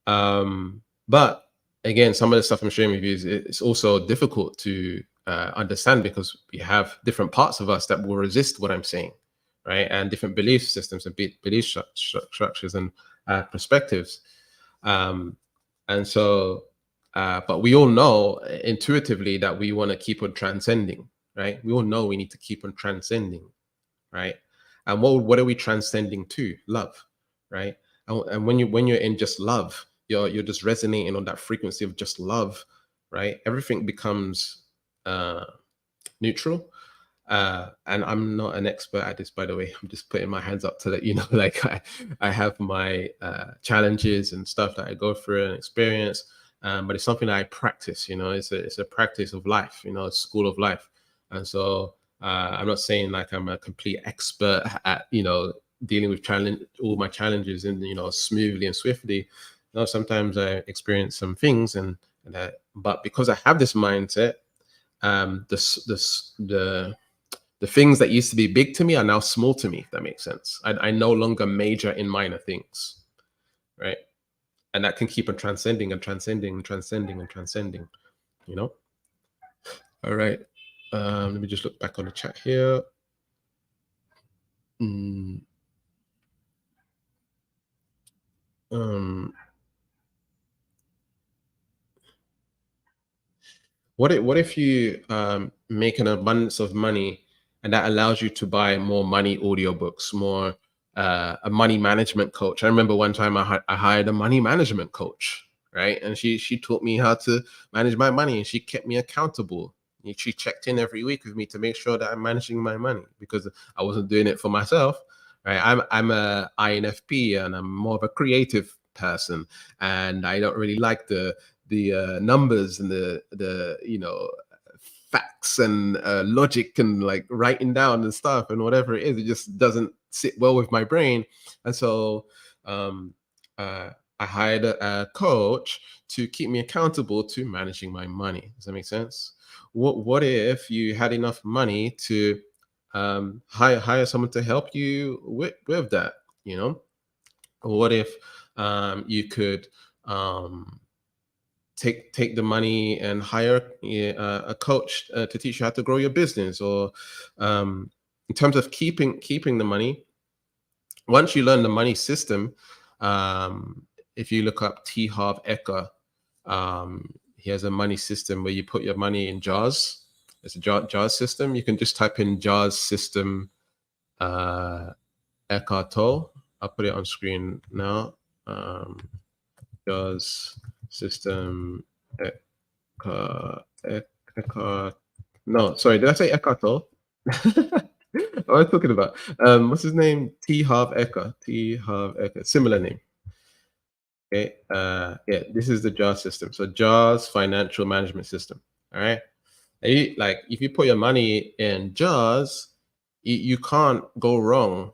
But again, some of the stuff I'm sharing with you it's also difficult to understand, because we have different parts of us that will resist what I'm saying, right? And different belief systems and belief structures and perspectives. And so, but we all know intuitively that we want to keep on transcending, right? We all know we need to keep on transcending, right? And what are we transcending to? Love, right? And when you're in just love, you're just resonating on that frequency of just love, right? Everything becomes neutral. And I'm not an expert at this, by the way. I'm just putting my hands up to let you know, like I have my challenges and stuff that I go through and experience. But it's something that I practice, it's a practice of life, a school of life. And so I'm not saying like I'm a complete expert at, dealing with all my challenges and, smoothly and swiftly. Sometimes I experience some things but because I have this mindset, the things that used to be big to me are now small to me, if that makes sense. I no longer major in minor things, right? And that can keep on transcending and transcending and transcending and transcending, All right. Let me just look back on the chat here. What if you make an abundance of money, and that allows you to buy more money audiobooks, more a money management coach? I remember one time I hired a money management coach, right? And she taught me how to manage my money, and she kept me accountable. She checked in every week with me to make sure that I'm managing my money, because I wasn't doing it for myself, right? I'm a INFP, and I'm more of a creative person, and I don't really like the numbers and the facts and logic and like writing down and stuff and whatever it is. It just doesn't sit well with my brain. And so I hired a coach to keep me accountable to managing my money. Does that make sense? What if you had enough money to hire someone to help you with that? What if you could take the money and hire a coach to teach you how to grow your business? Or in terms of keeping the money, once you learn the money system, if you look up T. Harv Eker, he has a money system where you put your money in jars. It's a jar system. You can just type in jars system Eckhart Tolle, I'll put it on screen now. Jaws system Eckhart. No, sorry, did I say Eckhart Tolle? What am I talking about? What's his name? T. Harv Eker. T. Harv Eker. Similar name. Okay. Yeah, this is the JARS system. So JARS financial management system. All right. Like if you put your money in JARS, you can't go wrong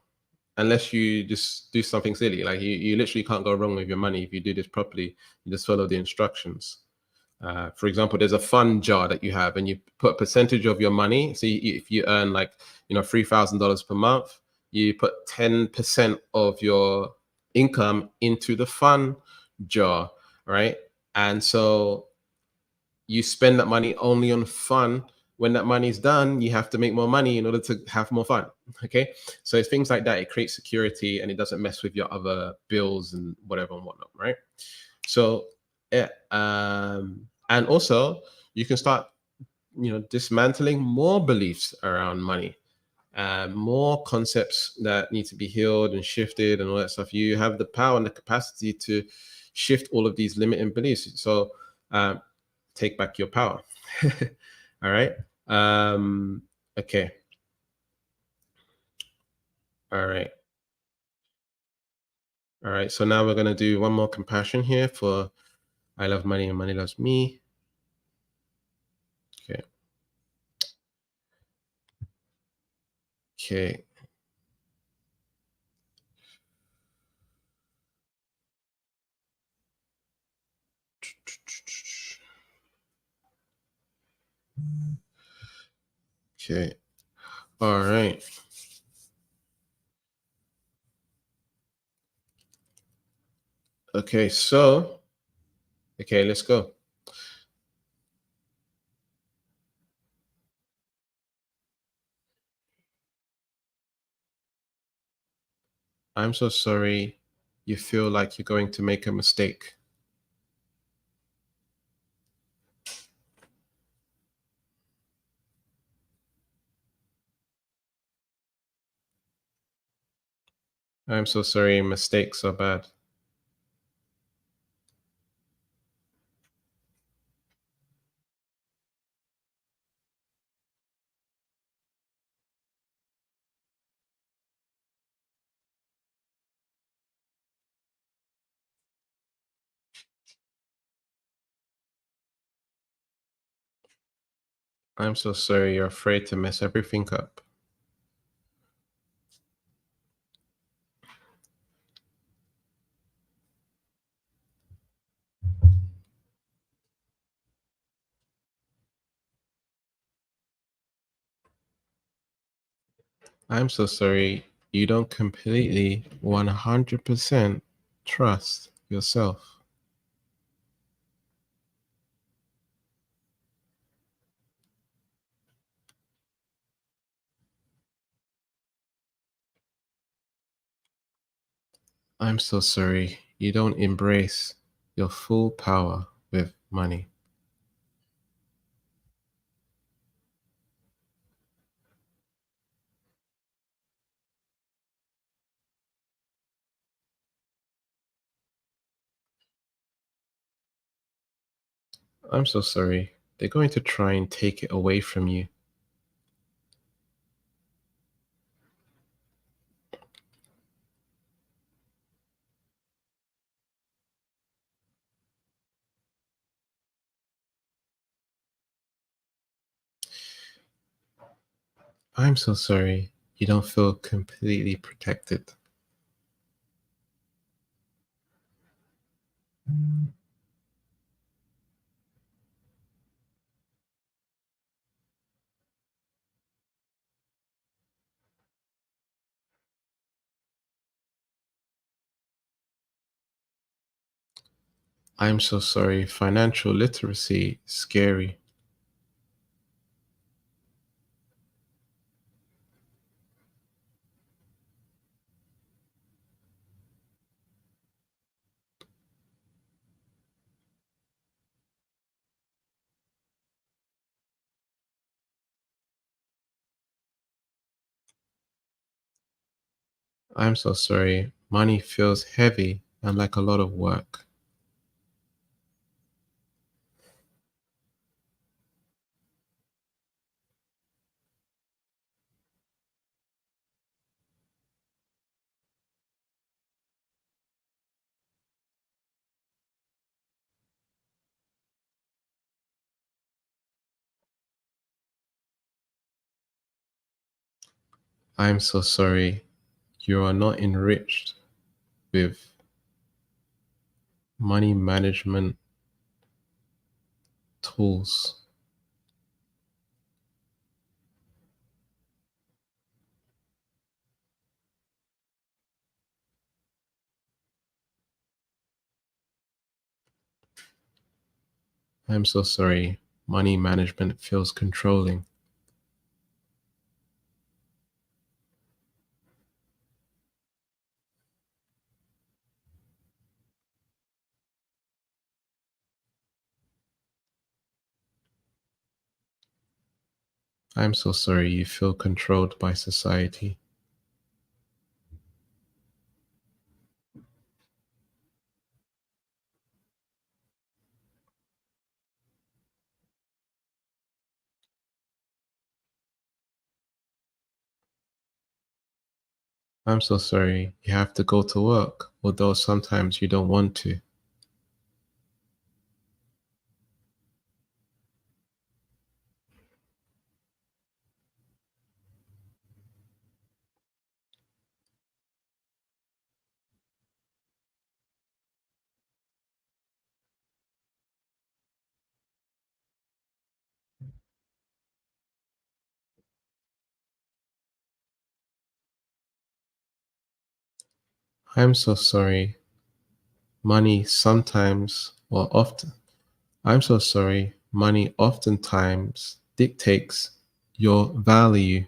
unless you just do something silly. Like you literally can't go wrong with your money if you do this properly. You just follow the instructions. For example, there's a fund jar that you have, and you put a percentage of your money. So if you earn like $3,000 per month, you put 10% of your income into the fund jar, right? And so you spend that money only on fun. When that money's done, you have to make more money in order to have more fun. Okay, so it's things like that. It creates security and it doesn't mess with your other bills and whatever and whatnot, right? So yeah, and also you can start dismantling more beliefs around money, more concepts that need to be healed and shifted and all that stuff. You have the power and the capacity to shift all of these limiting beliefs. So take back your power. All right. Okay. All right. All right. So now we're going to do one more compassion here for I love money and money loves me. Okay. Okay. Okay. All right. Okay. So, okay, let's go. I'm so sorry you feel like you're going to make a mistake. I'm so sorry mistakes are bad. I'm so sorry you're afraid to mess everything up. I'm so sorry you don't completely 100% trust yourself. I'm so sorry you don't embrace your full power with money. I'm so sorry. They're going to try and take it away from you. I'm so sorry you don't feel completely protected. I'm so sorry financial literacy is scary. I'm so sorry money feels heavy and like a lot of work. I'm so sorry. You are not enriched with money management tools. I'm so sorry. Money management feels controlling. I'm so sorry you feel controlled by society. I'm so sorry you have to go to work, although sometimes you don't want to. I'm so sorry. Money sometimes or often. I'm so sorry. Money oftentimes dictates your value.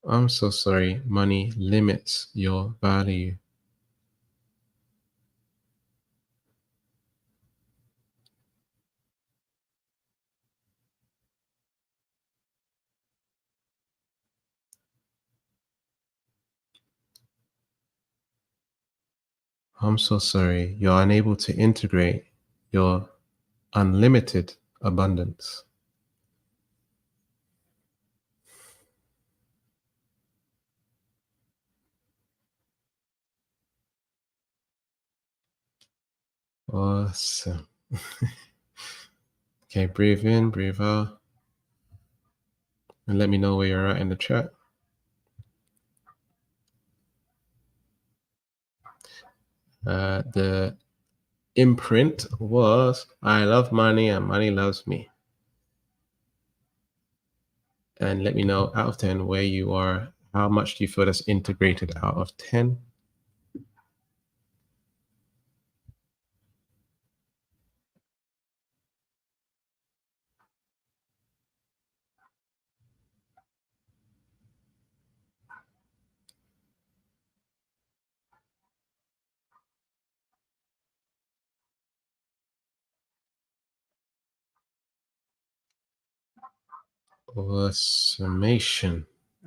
I'm so sorry. Money limits your value. I'm so sorry. You're unable to integrate your unlimited abundance. Awesome. Okay, breathe in, breathe out, and let me know where you're at in the chat. The imprint was I love money and money loves me. And let me know out of 10 where you are. How much do you feel that's integrated out of 10? Or summation?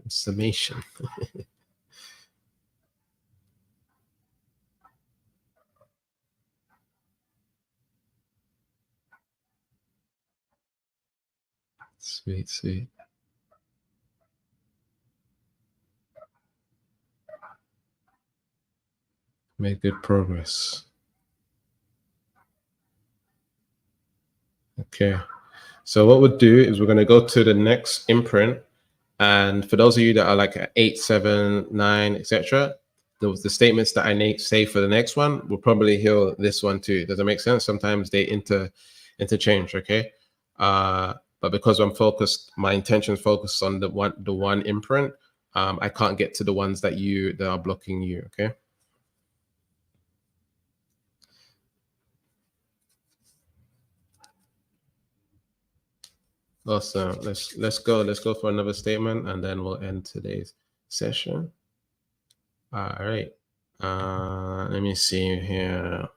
Summation. Sweet, sweet. Made good progress. Okay. So what we'll do is we're going to go to the next imprint. And for those of you that are like at 8, 7, 9, etc., the statements that I say for the next one will probably heal this one too. Does that make sense? Sometimes they interchange. Okay. But because I'm focused, my intention is focused on the one imprint. I can't get to the ones that are blocking you. Okay. Awesome. Let's go. Let's go for another statement, and then we'll end today's session. All right. Let me see here.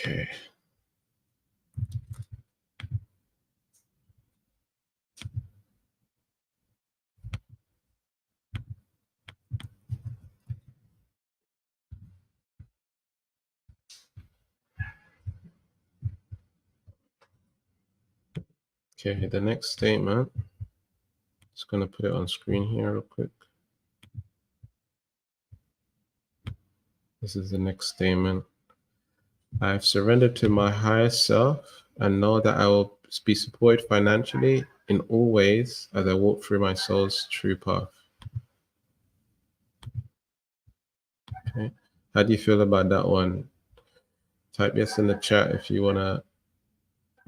Okay. Okay, the next statement. Just gonna put it on screen here real quick. This is the next statement. I've surrendered to my higher self and know that I will be supported financially in all ways as I walk through my soul's true path. Okay. How do you feel about that one? Type yes in the chat if you want to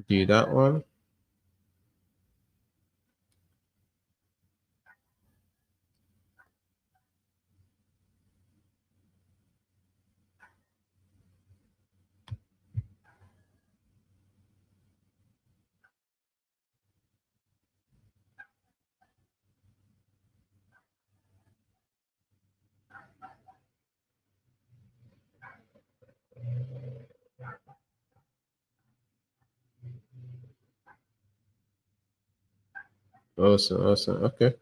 do that one. Awesome, awesome. Okay.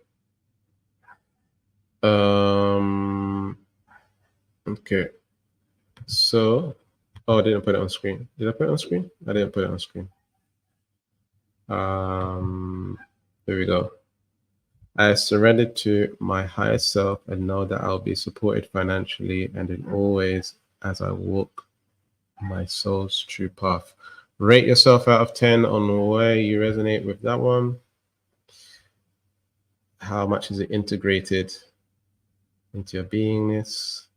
Okay. So, oh, I didn't put it on screen. Did I put it on screen? I didn't put it on screen. There we go. I surrendered to my higher self and know that I'll be supported financially and in all ways as I walk my soul's true path. Rate yourself out of 10 on where you resonate with that one. How much is it integrated into your beingness?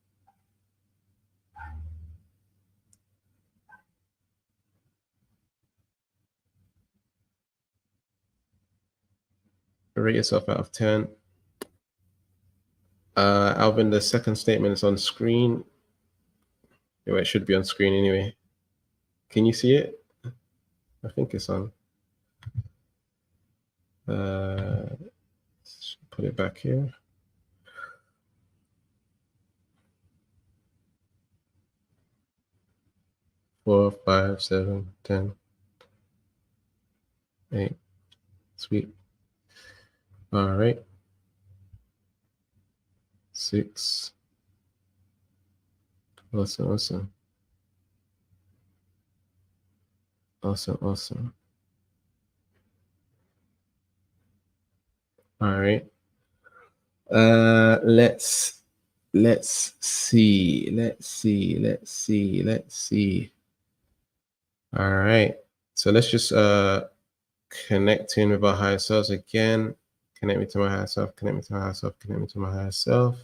Rate yourself out of 10. Alvin, the second statement is on screen. Well, it should be on screen anyway. Can you see it? I think it's on. Put it back here. 4, 5, 7, 10, 8. Sweet. All right. 6. Awesome, awesome. Awesome, awesome. All right. Let's see. Let's see. All right. So let's just connect in with our higher selves again. Connect me to my higher self, connect me to my higher self, connect me to my higher self.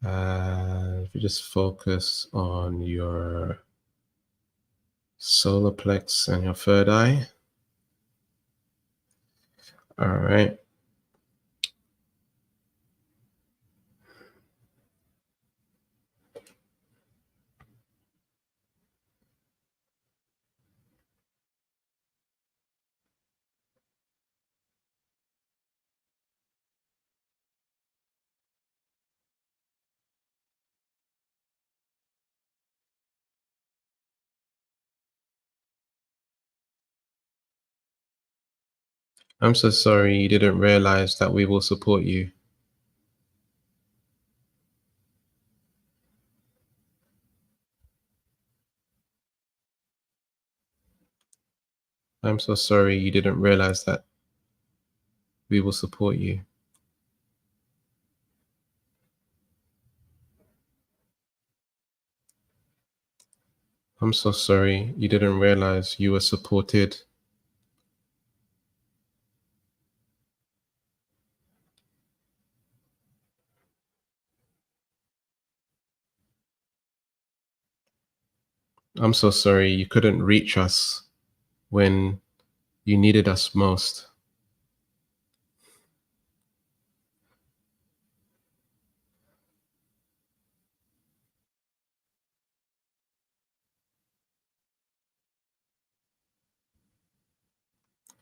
If you just focus on your solar plex and your third eye. All right. I'm so sorry you didn't realize that we will support you. I'm so sorry you didn't realize that we will support you. I'm so sorry you didn't realize you were supported. I'm so sorry you couldn't reach us when you needed us most.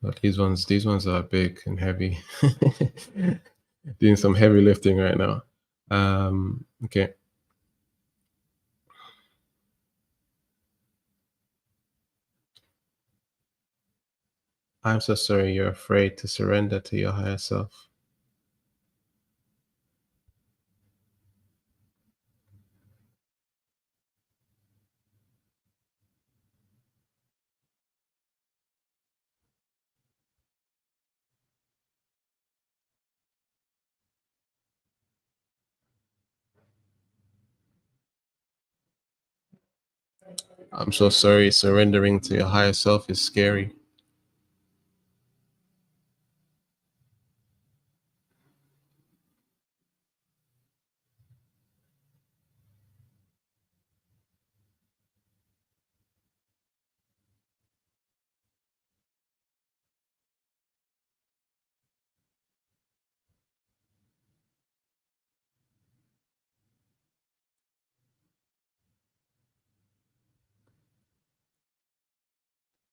But these ones are big and heavy. Doing some heavy lifting right now. Okay. I'm so sorry you're afraid to surrender to your higher self. I'm so sorry surrendering to your higher self is scary.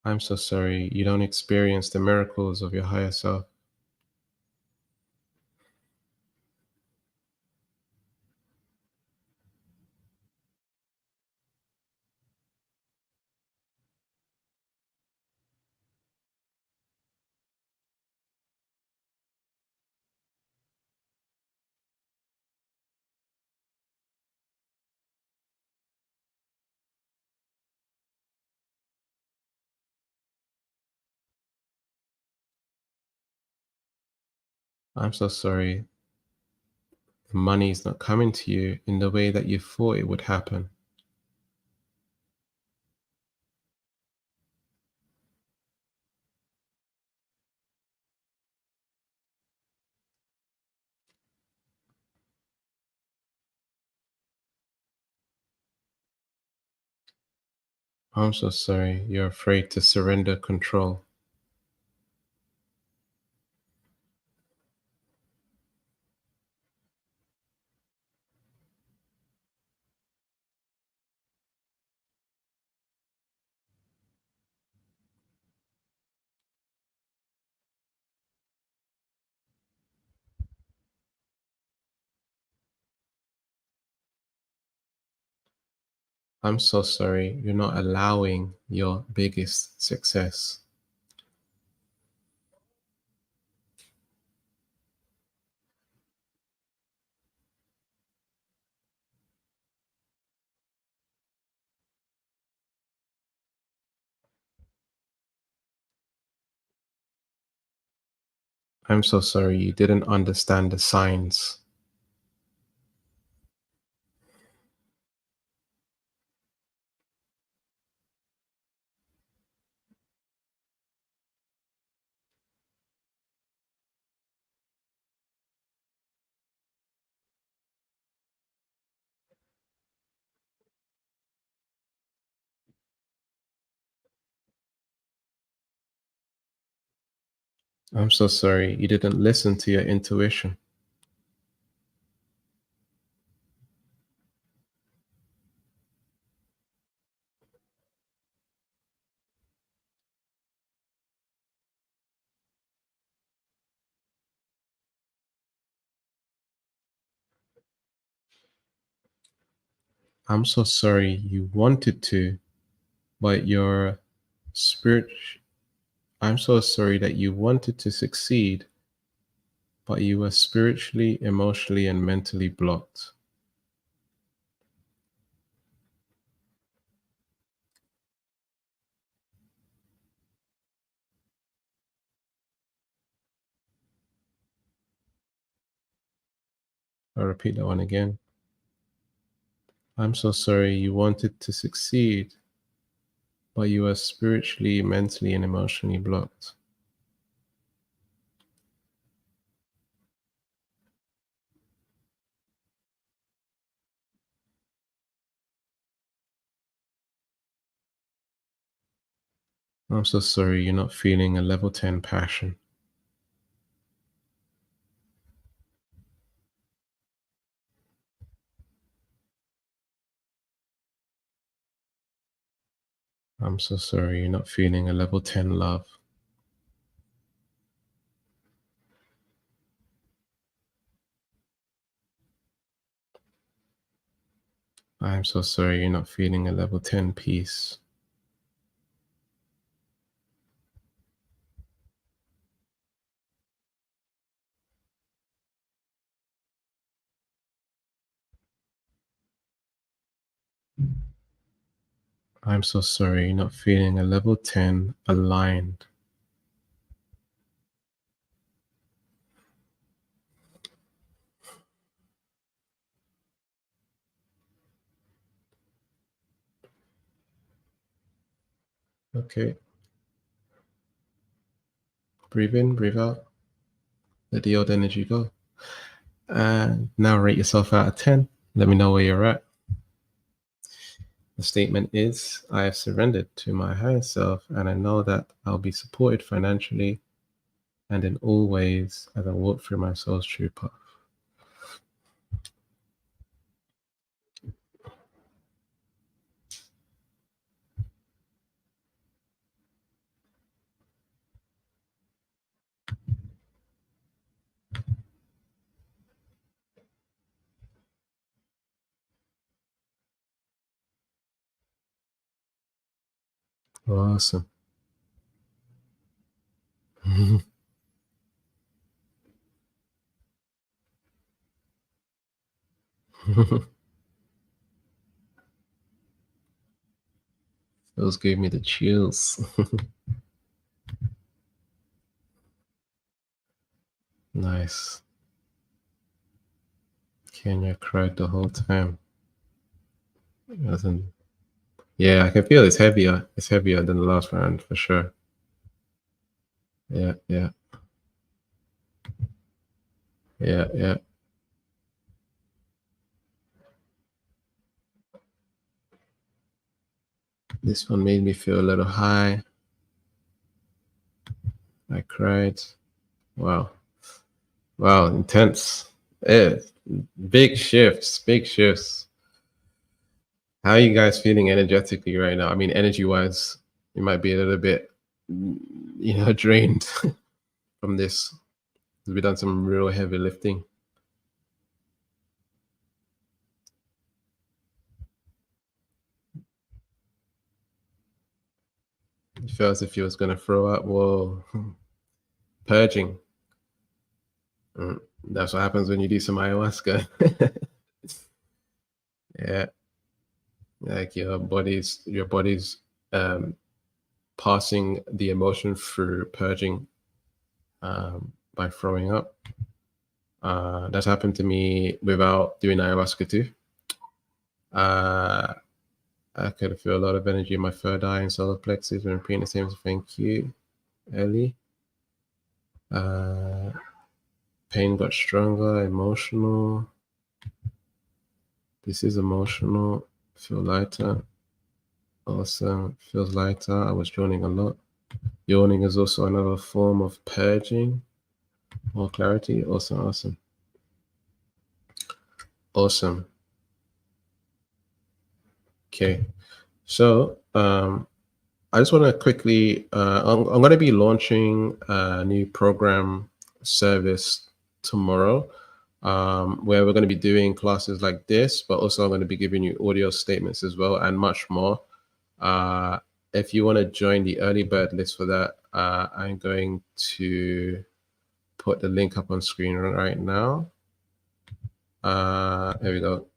I'm so sorry you don't experience the miracles of your higher self. I'm so sorry the money is not coming to you in the way that you thought it would happen. I'm so sorry you're afraid to surrender control. I'm so sorry you're not allowing your biggest success. I'm so sorry you didn't understand the signs. I'm so sorry you didn't listen to your intuition. I'm so sorry you wanted to, but your spirit. I'm so sorry that you wanted to succeed, but you were spiritually, emotionally, and mentally blocked. I'll repeat that one again. I'm so sorry you wanted to succeed, but you were spiritually, mentally, and emotionally blocked. I'm so sorry you're not feeling a level 10 passion. I'm so sorry you're not feeling a level 10 love. I'm so sorry you're not feeling a level 10 peace. I'm so sorry you're not feeling a level 10 aligned. Okay. Breathe in, breathe out. Let the old energy go. And now rate yourself out of 10. Let me know where you're at. The statement is, I have surrendered to my higher self, and I know that I'll be supported financially and in all ways as I walk through my soul's true path. Awesome. Those gave me the chills. Nice. Kenya cried the whole time. Doesn't. Yeah, I can feel it's heavier. It's heavier than the last round for sure. Yeah, yeah, yeah, yeah. This one made me feel a little high. I cried. Wow. Wow, intense. Yeah, big shifts, big shifts. How are you guys feeling energetically right now? I mean, energy wise, you might be a little bit, drained from this. We've done some real heavy lifting. You felt as if you was gonna throw up. Whoa, purging. That's what happens when you do some ayahuasca. Yeah, like your body's um, passing the emotion through purging by throwing up. That's happened to me without doing ayahuasca too. Uh, I could feel a lot of energy in my third eye and solar plexus when repeating the same thank you, Ellie. Uh, pain got stronger, emotional. This is emotional. Feel lighter. Awesome. Feels lighter. I was yawning a lot. Yawning is also another form of purging. More clarity. Awesome. Awesome. Awesome. Okay. So I just want to quickly, I'm going to be launching a new program service tomorrow where we're going to be doing classes like this, but also I'm going to be giving you audio statements as well and much more. Uh, if you want to join the early bird list for that, I'm going to put the link up on screen right now. There we go.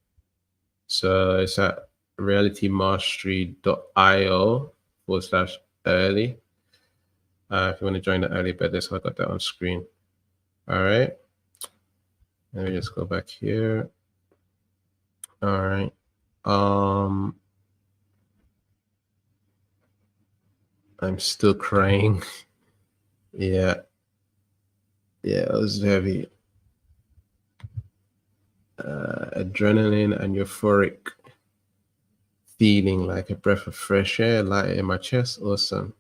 So it's at realitymastery.io/early. If you want to join the early bird list, I got that on screen. All right. Let me just go back here. All right. I'm still crying. Yeah. Yeah, it was heavy. Adrenaline and euphoric feeling like a breath of fresh air, light in my chest. Awesome.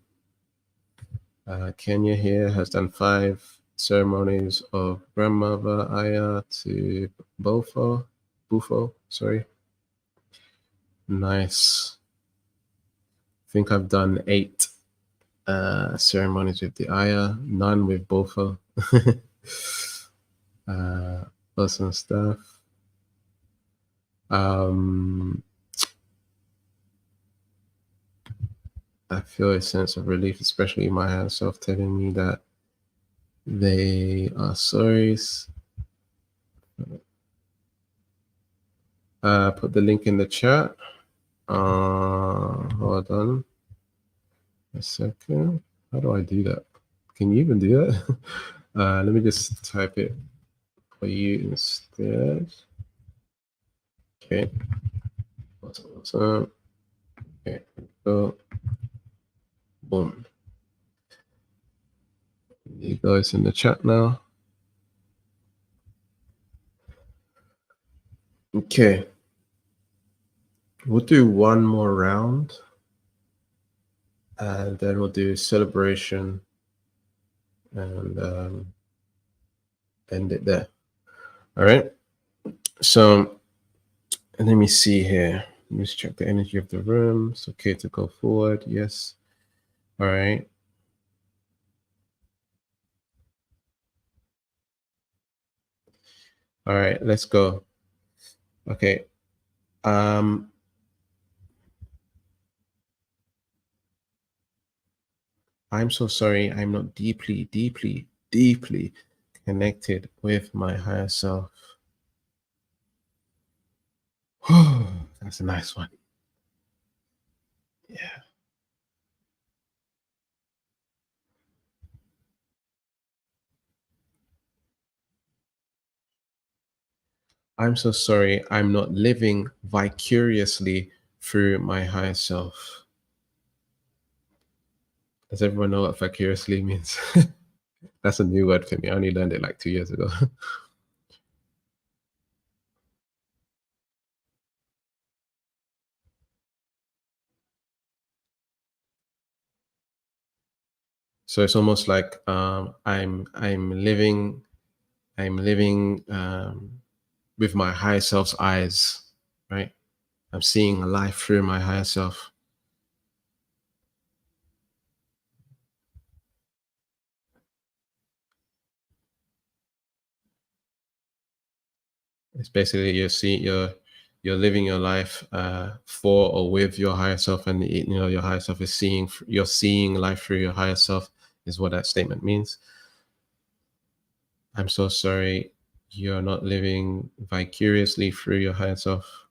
Kenya here has done 5 ceremonies of grandmother Aya to Bufo, sorry. Nice. I think I've done 8 ceremonies with the Aya, none with Bofo. Awesome stuff. I feel a sense of relief, especially my higher self telling me that they are sorry. Put the link in the chat. Hold on a second. How do I do that? Can you even do that? Let me just type it for you instead. Okay. Awesome. Okay. So, boom. You guys in the chat now. Okay. We'll do one more round. And then we'll do celebration and end it there. All right. So let me see here. Let me just check the energy of the room. It's okay to go forward. Yes. All right. All right. Let's go. Okay. I'm so sorry. I'm not deeply connected with my higher self. That's a nice one. Yeah. I'm so sorry. I'm not living vicariously through my higher self. Does everyone know what vicariously means? That's a new word for me. I only learned it like 2 years ago. So it's almost like I'm living with my higher self's eyes, right? I'm seeing life through my higher self. It's basically you're living your life for or with your higher self, and your higher self is you're seeing life through your higher self is what that statement means. I'm so sorry, you're not living vicariously through your higher self.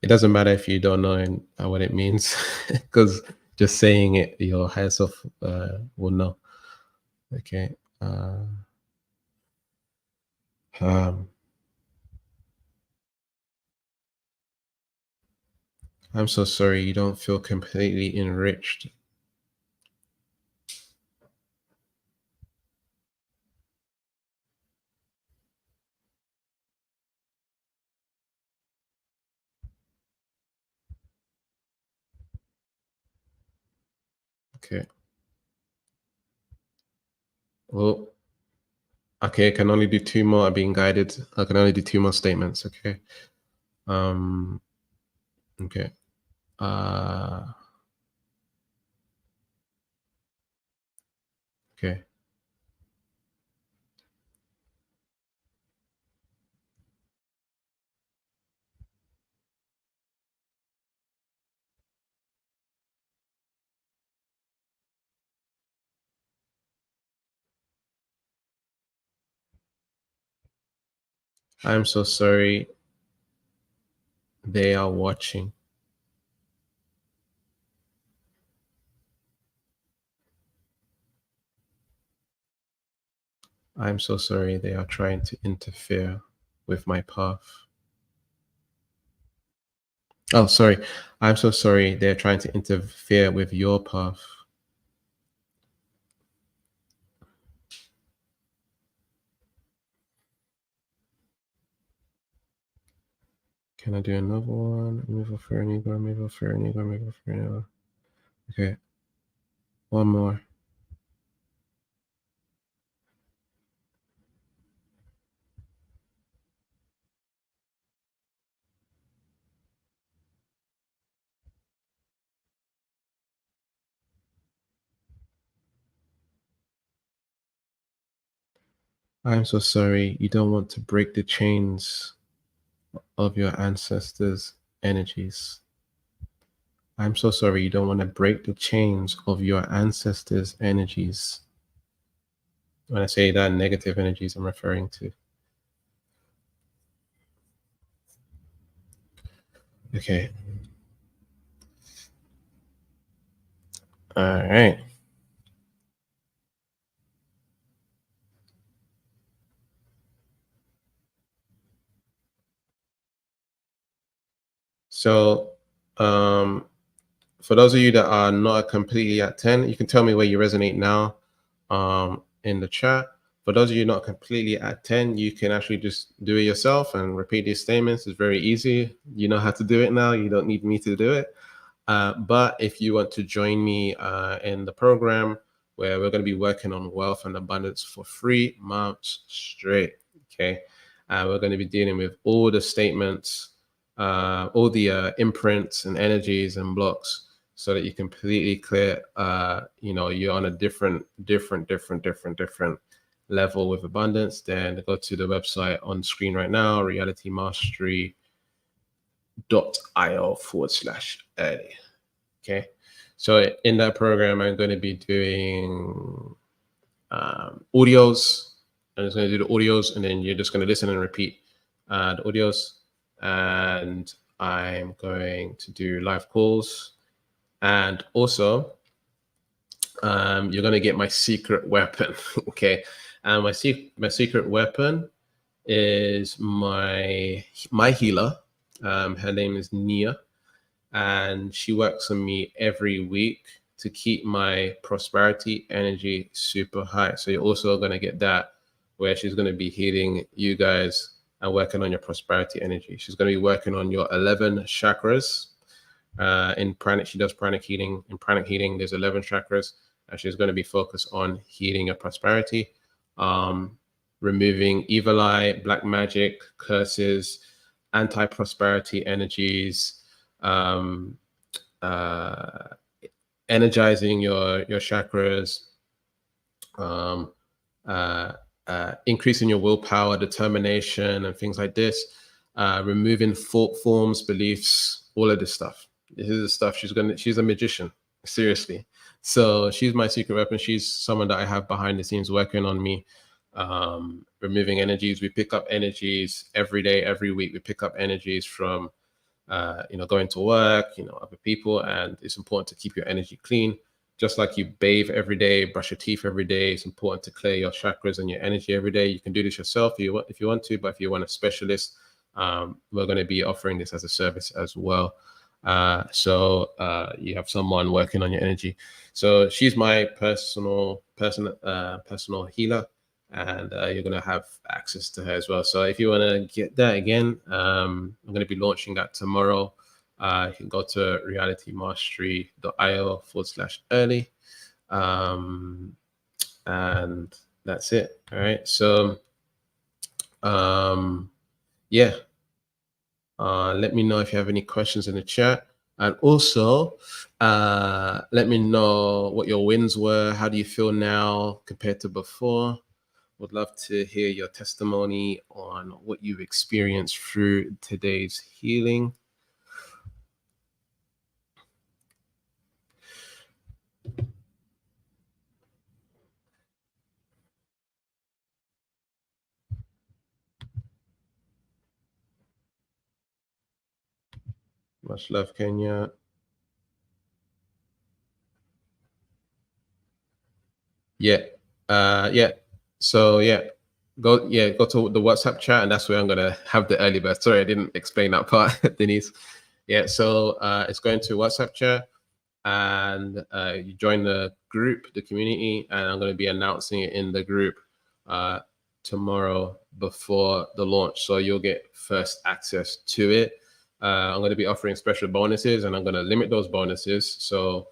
It doesn't matter if you don't know what it means, because just saying it, your higher self will know. Okay. Um, I'm so sorry you don't feel completely enriched. Okay. Well, okay, I can only do 2 more. I'm being guided. I can only do 2 more statements. Okay. Okay. Okay. I'm so sorry they are watching. I'm so sorry they are trying to interfere with my path. Oh, sorry. I'm so sorry they're trying to interfere with your path. Can I do another one? Move for an ego, move for an ego, move for an ego. Okay, one more. I'm so sorry. You don't want to break the chains of your ancestors' energies. I'm so sorry. You don't want to break the chains of your ancestors' energies. When I say that, negative energies I'm referring to. Okay. All right. So, um, for those of you that are not completely at 10, you can tell me where you resonate now in the chat. For those of you not completely at 10, you can actually just do it yourself and repeat these statements. It's very easy. You know how to do it now. You don't need me to do it. But if you want to join me in the program where we're going to be working on wealth and abundance for 3 months straight, okay, we're going to be dealing with all the statements, all the imprints and energies and blocks, so that you completely clear. You're on a different level with abundance. Then go to the website on screen right now, realitymastery.io/early. Okay. So in that program, I'm going to be doing audios. I'm just going to do the audios, and then you're just going to listen and repeat the audios. And I'm going to do live calls. And also, you're going to get my secret weapon. Okay. And my secret weapon is my healer. Her name is Nia, and she works on me every week to keep my prosperity energy super high. So you're also going to get that, where she's going to be healing you guys and working on your prosperity energy. She's going to be working on your 11 chakras. In pranic, she does pranic healing. In pranic healing, there's 11 chakras, and she's going to be focused on healing your prosperity, removing evil eye, black magic, curses, anti-prosperity energies, um, uh, energizing your chakras, um, uh, increasing your willpower, determination, and things like this, removing thought forms, beliefs, all of this stuff. This is the stuff she's a magician, seriously. So she's my secret weapon. She's someone that I have behind the scenes working on me, removing energies. We pick up energies every day, every week. We pick up energies from going to work, other people, and it's important to keep your energy clean. Just like you bathe every day, brush your teeth every day, it's important to clear your chakras and your energy every day. You can do this yourself if you want to, but if you want a specialist, we're going to be offering this as a service as well. So you have someone working on your energy. So she's my personal healer, and you're going to have access to her as well. So if you want to get that again, I'm going to be launching that tomorrow. You can go to realitymastery.io/early. And that's it. All right. So, yeah. Let me know if you have any questions in the chat. And also, let me know what your wins were. How do you feel now compared to before? Would love to hear your testimony on what you've experienced through today's healing. Much love, Kenya. Yeah. Yeah. So yeah, go to the WhatsApp chat, and that's where I'm gonna have the early bird. Sorry, I didn't explain that part, Denise. Yeah, so it's going to WhatsApp chat, and you join the group, the community, and I'm going to be announcing it in the group tomorrow before the launch. So you'll get first access to it. I'm going to be offering special bonuses, and I'm going to limit those bonuses. So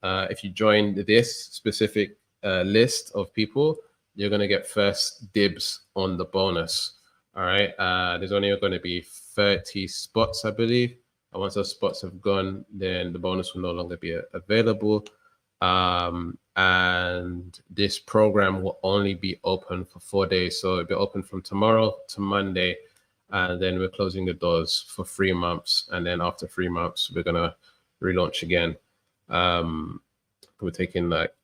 if you join this specific list of people, you're going to get first dibs on the bonus. All right. There's only going to be 30 spots, I believe. And once those spots have gone, then the bonus will no longer be available. And this program will only be open for 4 days. So it'll be open from tomorrow to Monday. And then we're closing the doors for 3 months. And then after 3 months, we're going to relaunch again. We're taking like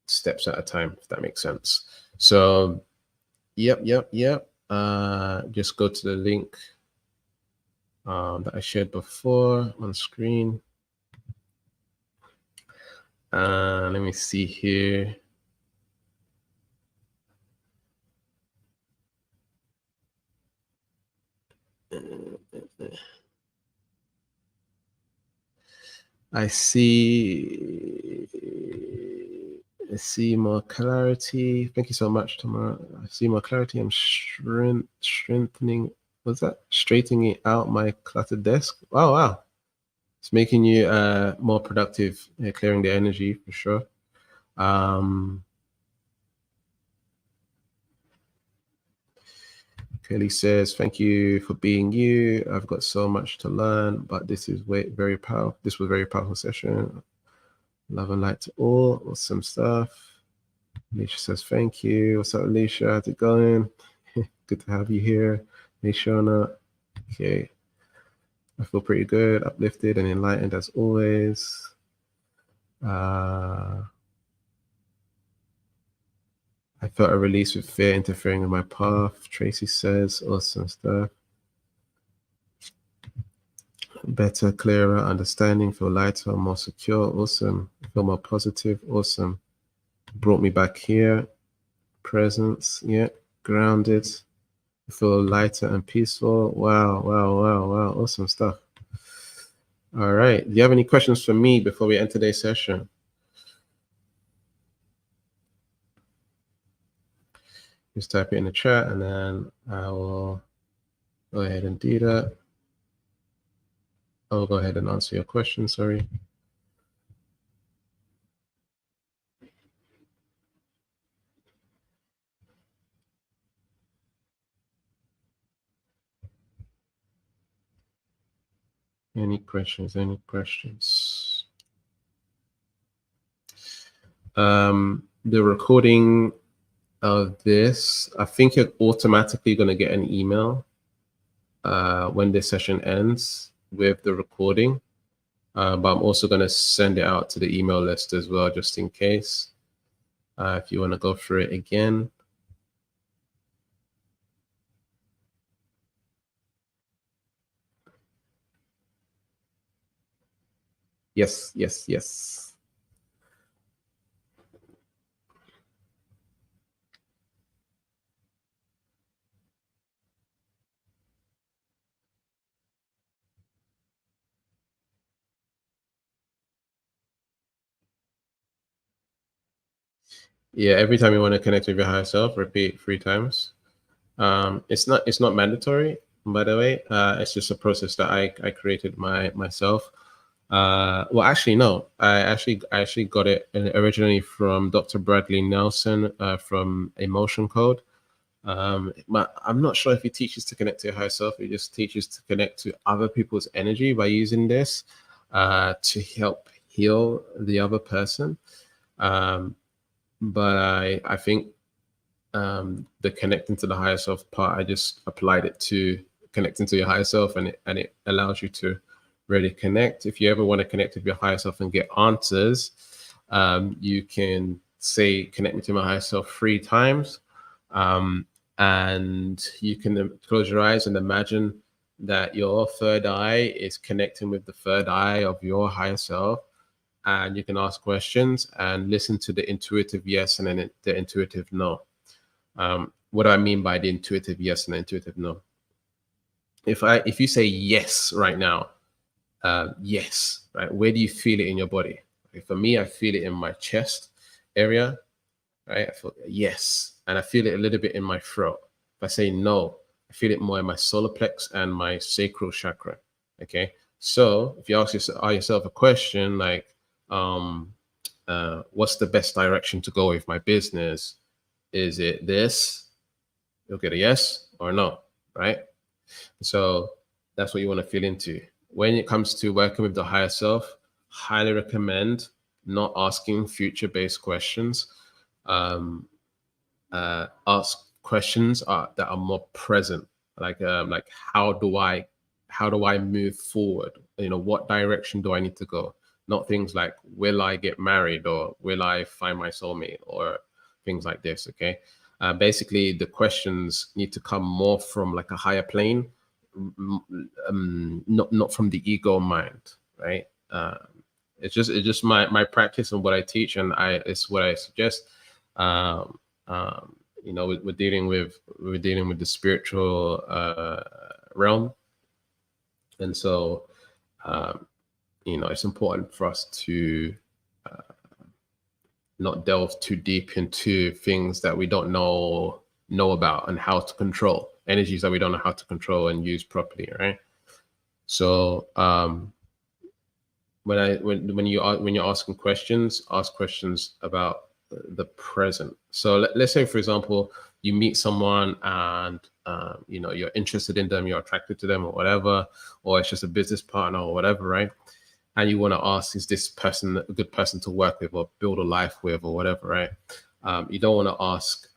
steps at a time, if that makes sense. So, yep. Just go to the link that I shared before on screen. Let me see here. I see more clarity. Thank you so much, Tamara. I see more clarity. I'm strengthening. What's that? Straightening out my cluttered desk. Oh, wow. It's making you more productive, clearing the energy for sure. Kelly says, thank you for being you. I've got so much to learn, but this is very powerful. This was a very powerful session. Love and light to all. Awesome stuff. Alicia says, thank you. What's up, Alicia? How's it going? Good to have you here. Hey, Shona. Okay. I feel pretty good, uplifted and enlightened as always. I felt a release with fear interfering with my path. Tracy says, awesome stuff. Better, clearer understanding, feel lighter, more secure. Awesome. Feel more positive. Awesome. Brought me back here. Presence. Yeah. Grounded. Feel lighter and peaceful. Wow. Awesome stuff. All right. Do you have any questions for me before we end today's session? Just type it in the chat and then I will go ahead and do that. I'll go ahead and answer your question. Sorry. Any questions? The recording of this, I think you're automatically going to get an email when this session ends with the recording. But I'm also going to send it out to the email list as well, just in case. If you want to go through it again. Yes. Yeah, every time you want to connect with your higher self, repeat 3 times. It's not mandatory, by the way. It's just a process that I created myself. Well, actually, no. I actually got it originally from Dr. Bradley Nelson from Emotion Code. I'm not sure if he teaches to connect to your higher self. He just teaches to connect to other people's energy by using this to help heal the other person. But I think the connecting to the higher self part, I just applied it to connecting to your higher self, and it allows you to really connect. If you ever want to connect with your higher self and get answers, you can say, connect me to my higher self 3 times. And you can close your eyes and imagine that your third eye is connecting with the third eye of your higher self. And you can ask questions and listen to the intuitive yes and then the intuitive no. What do I mean by the intuitive yes and the intuitive no? If you say yes right now, yes, right? Where do you feel it in your body? Okay, for me, I feel it in my chest area, right? I feel yes, and I feel it a little bit in my throat. If I say no, I feel it more in my solar plex and my sacral chakra. Okay, so if you ask yourself a question like, what's the best direction to go with my business? Is it this? You'll get a yes or no, right? So that's what you want to feel into. When it comes to working with the higher self, highly recommend not asking future-based questions. Ask questions that are more present, like how do I move forward? What direction do I need to go? Not things like will I get married or will I find my soulmate or things like this. Okay, basically the questions need to come more from like a higher plane, not from the ego mind, right? It's just my practice and what I teach, and it's what I suggest. Um, we're dealing with the spiritual realm, and so it's important for us to not delve too deep into things that we don't know about and how to control energies that we don't know how to control and use properly, right? So when you're asking questions, ask questions about the present. So let's say, for example, you meet someone and you're interested in them, you're attracted to them or whatever, or it's just a business partner or whatever, right? And you want to ask, is this person a good person to work with or build a life with or whatever, right? You don't want to ask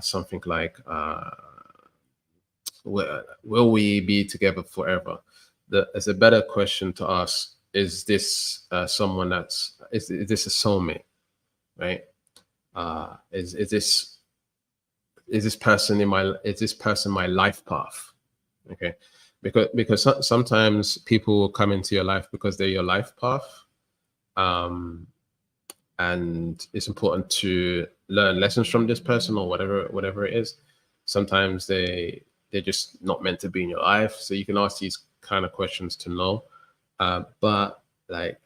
something like, will we be together forever? It's a better question to ask, is this someone is this a soulmate, right? Is this person my life path? Okay, because sometimes people will come into your life because they're your life path, and it's important to learn lessons from this person or whatever it is. Sometimes they're just not meant to be in your life, so you can ask these kind of questions to know. But like,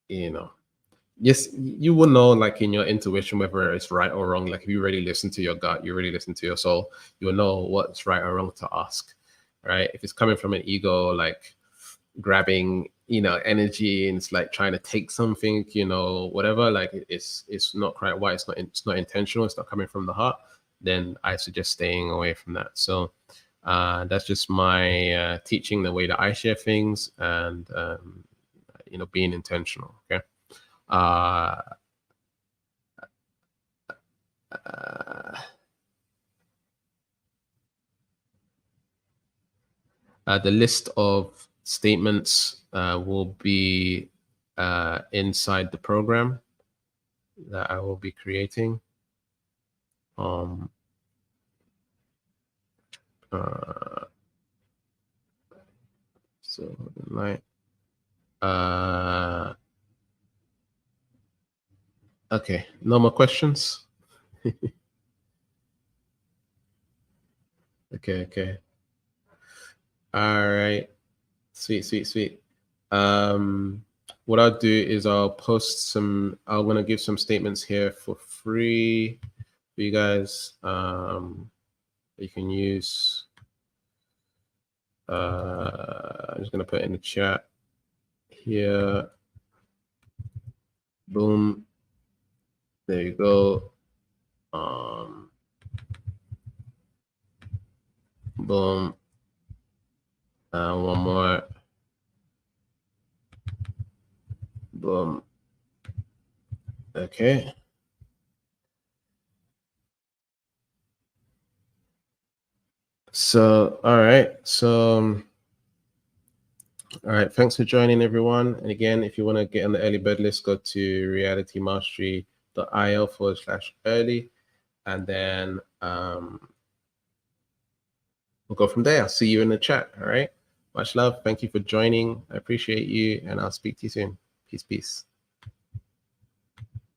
yes, you will know, like in your intuition, whether it's right or wrong. Like if you really listen to your gut, you really listen to your soul, you'll know what's right or wrong to ask, right? If it's coming from an ego, like grabbing, energy, and it's like trying to take something, whatever, like it's not quite right. It's not intentional. It's not coming from the heart. Then I suggest staying away from that. So that's just my teaching, the way that I share things, and being intentional. Okay. The list of statements will be inside the program that I will be creating. So like, okay, no more questions. Okay. All right. Sweet. What I'll do is I'm gonna give some statements here for free for you guys. You can use. I'm just gonna put it in the chat here. Boom. There you go. Boom. One more. Boom. Okay. So, all right. So, all right. Thanks for joining, everyone. And again, if you want to get on the early bird list, go to realitymastery.io/early. And then we'll go from there. I'll see you in the chat. All right. Much love. Thank you for joining. I appreciate you. And I'll speak to you soon. Peace.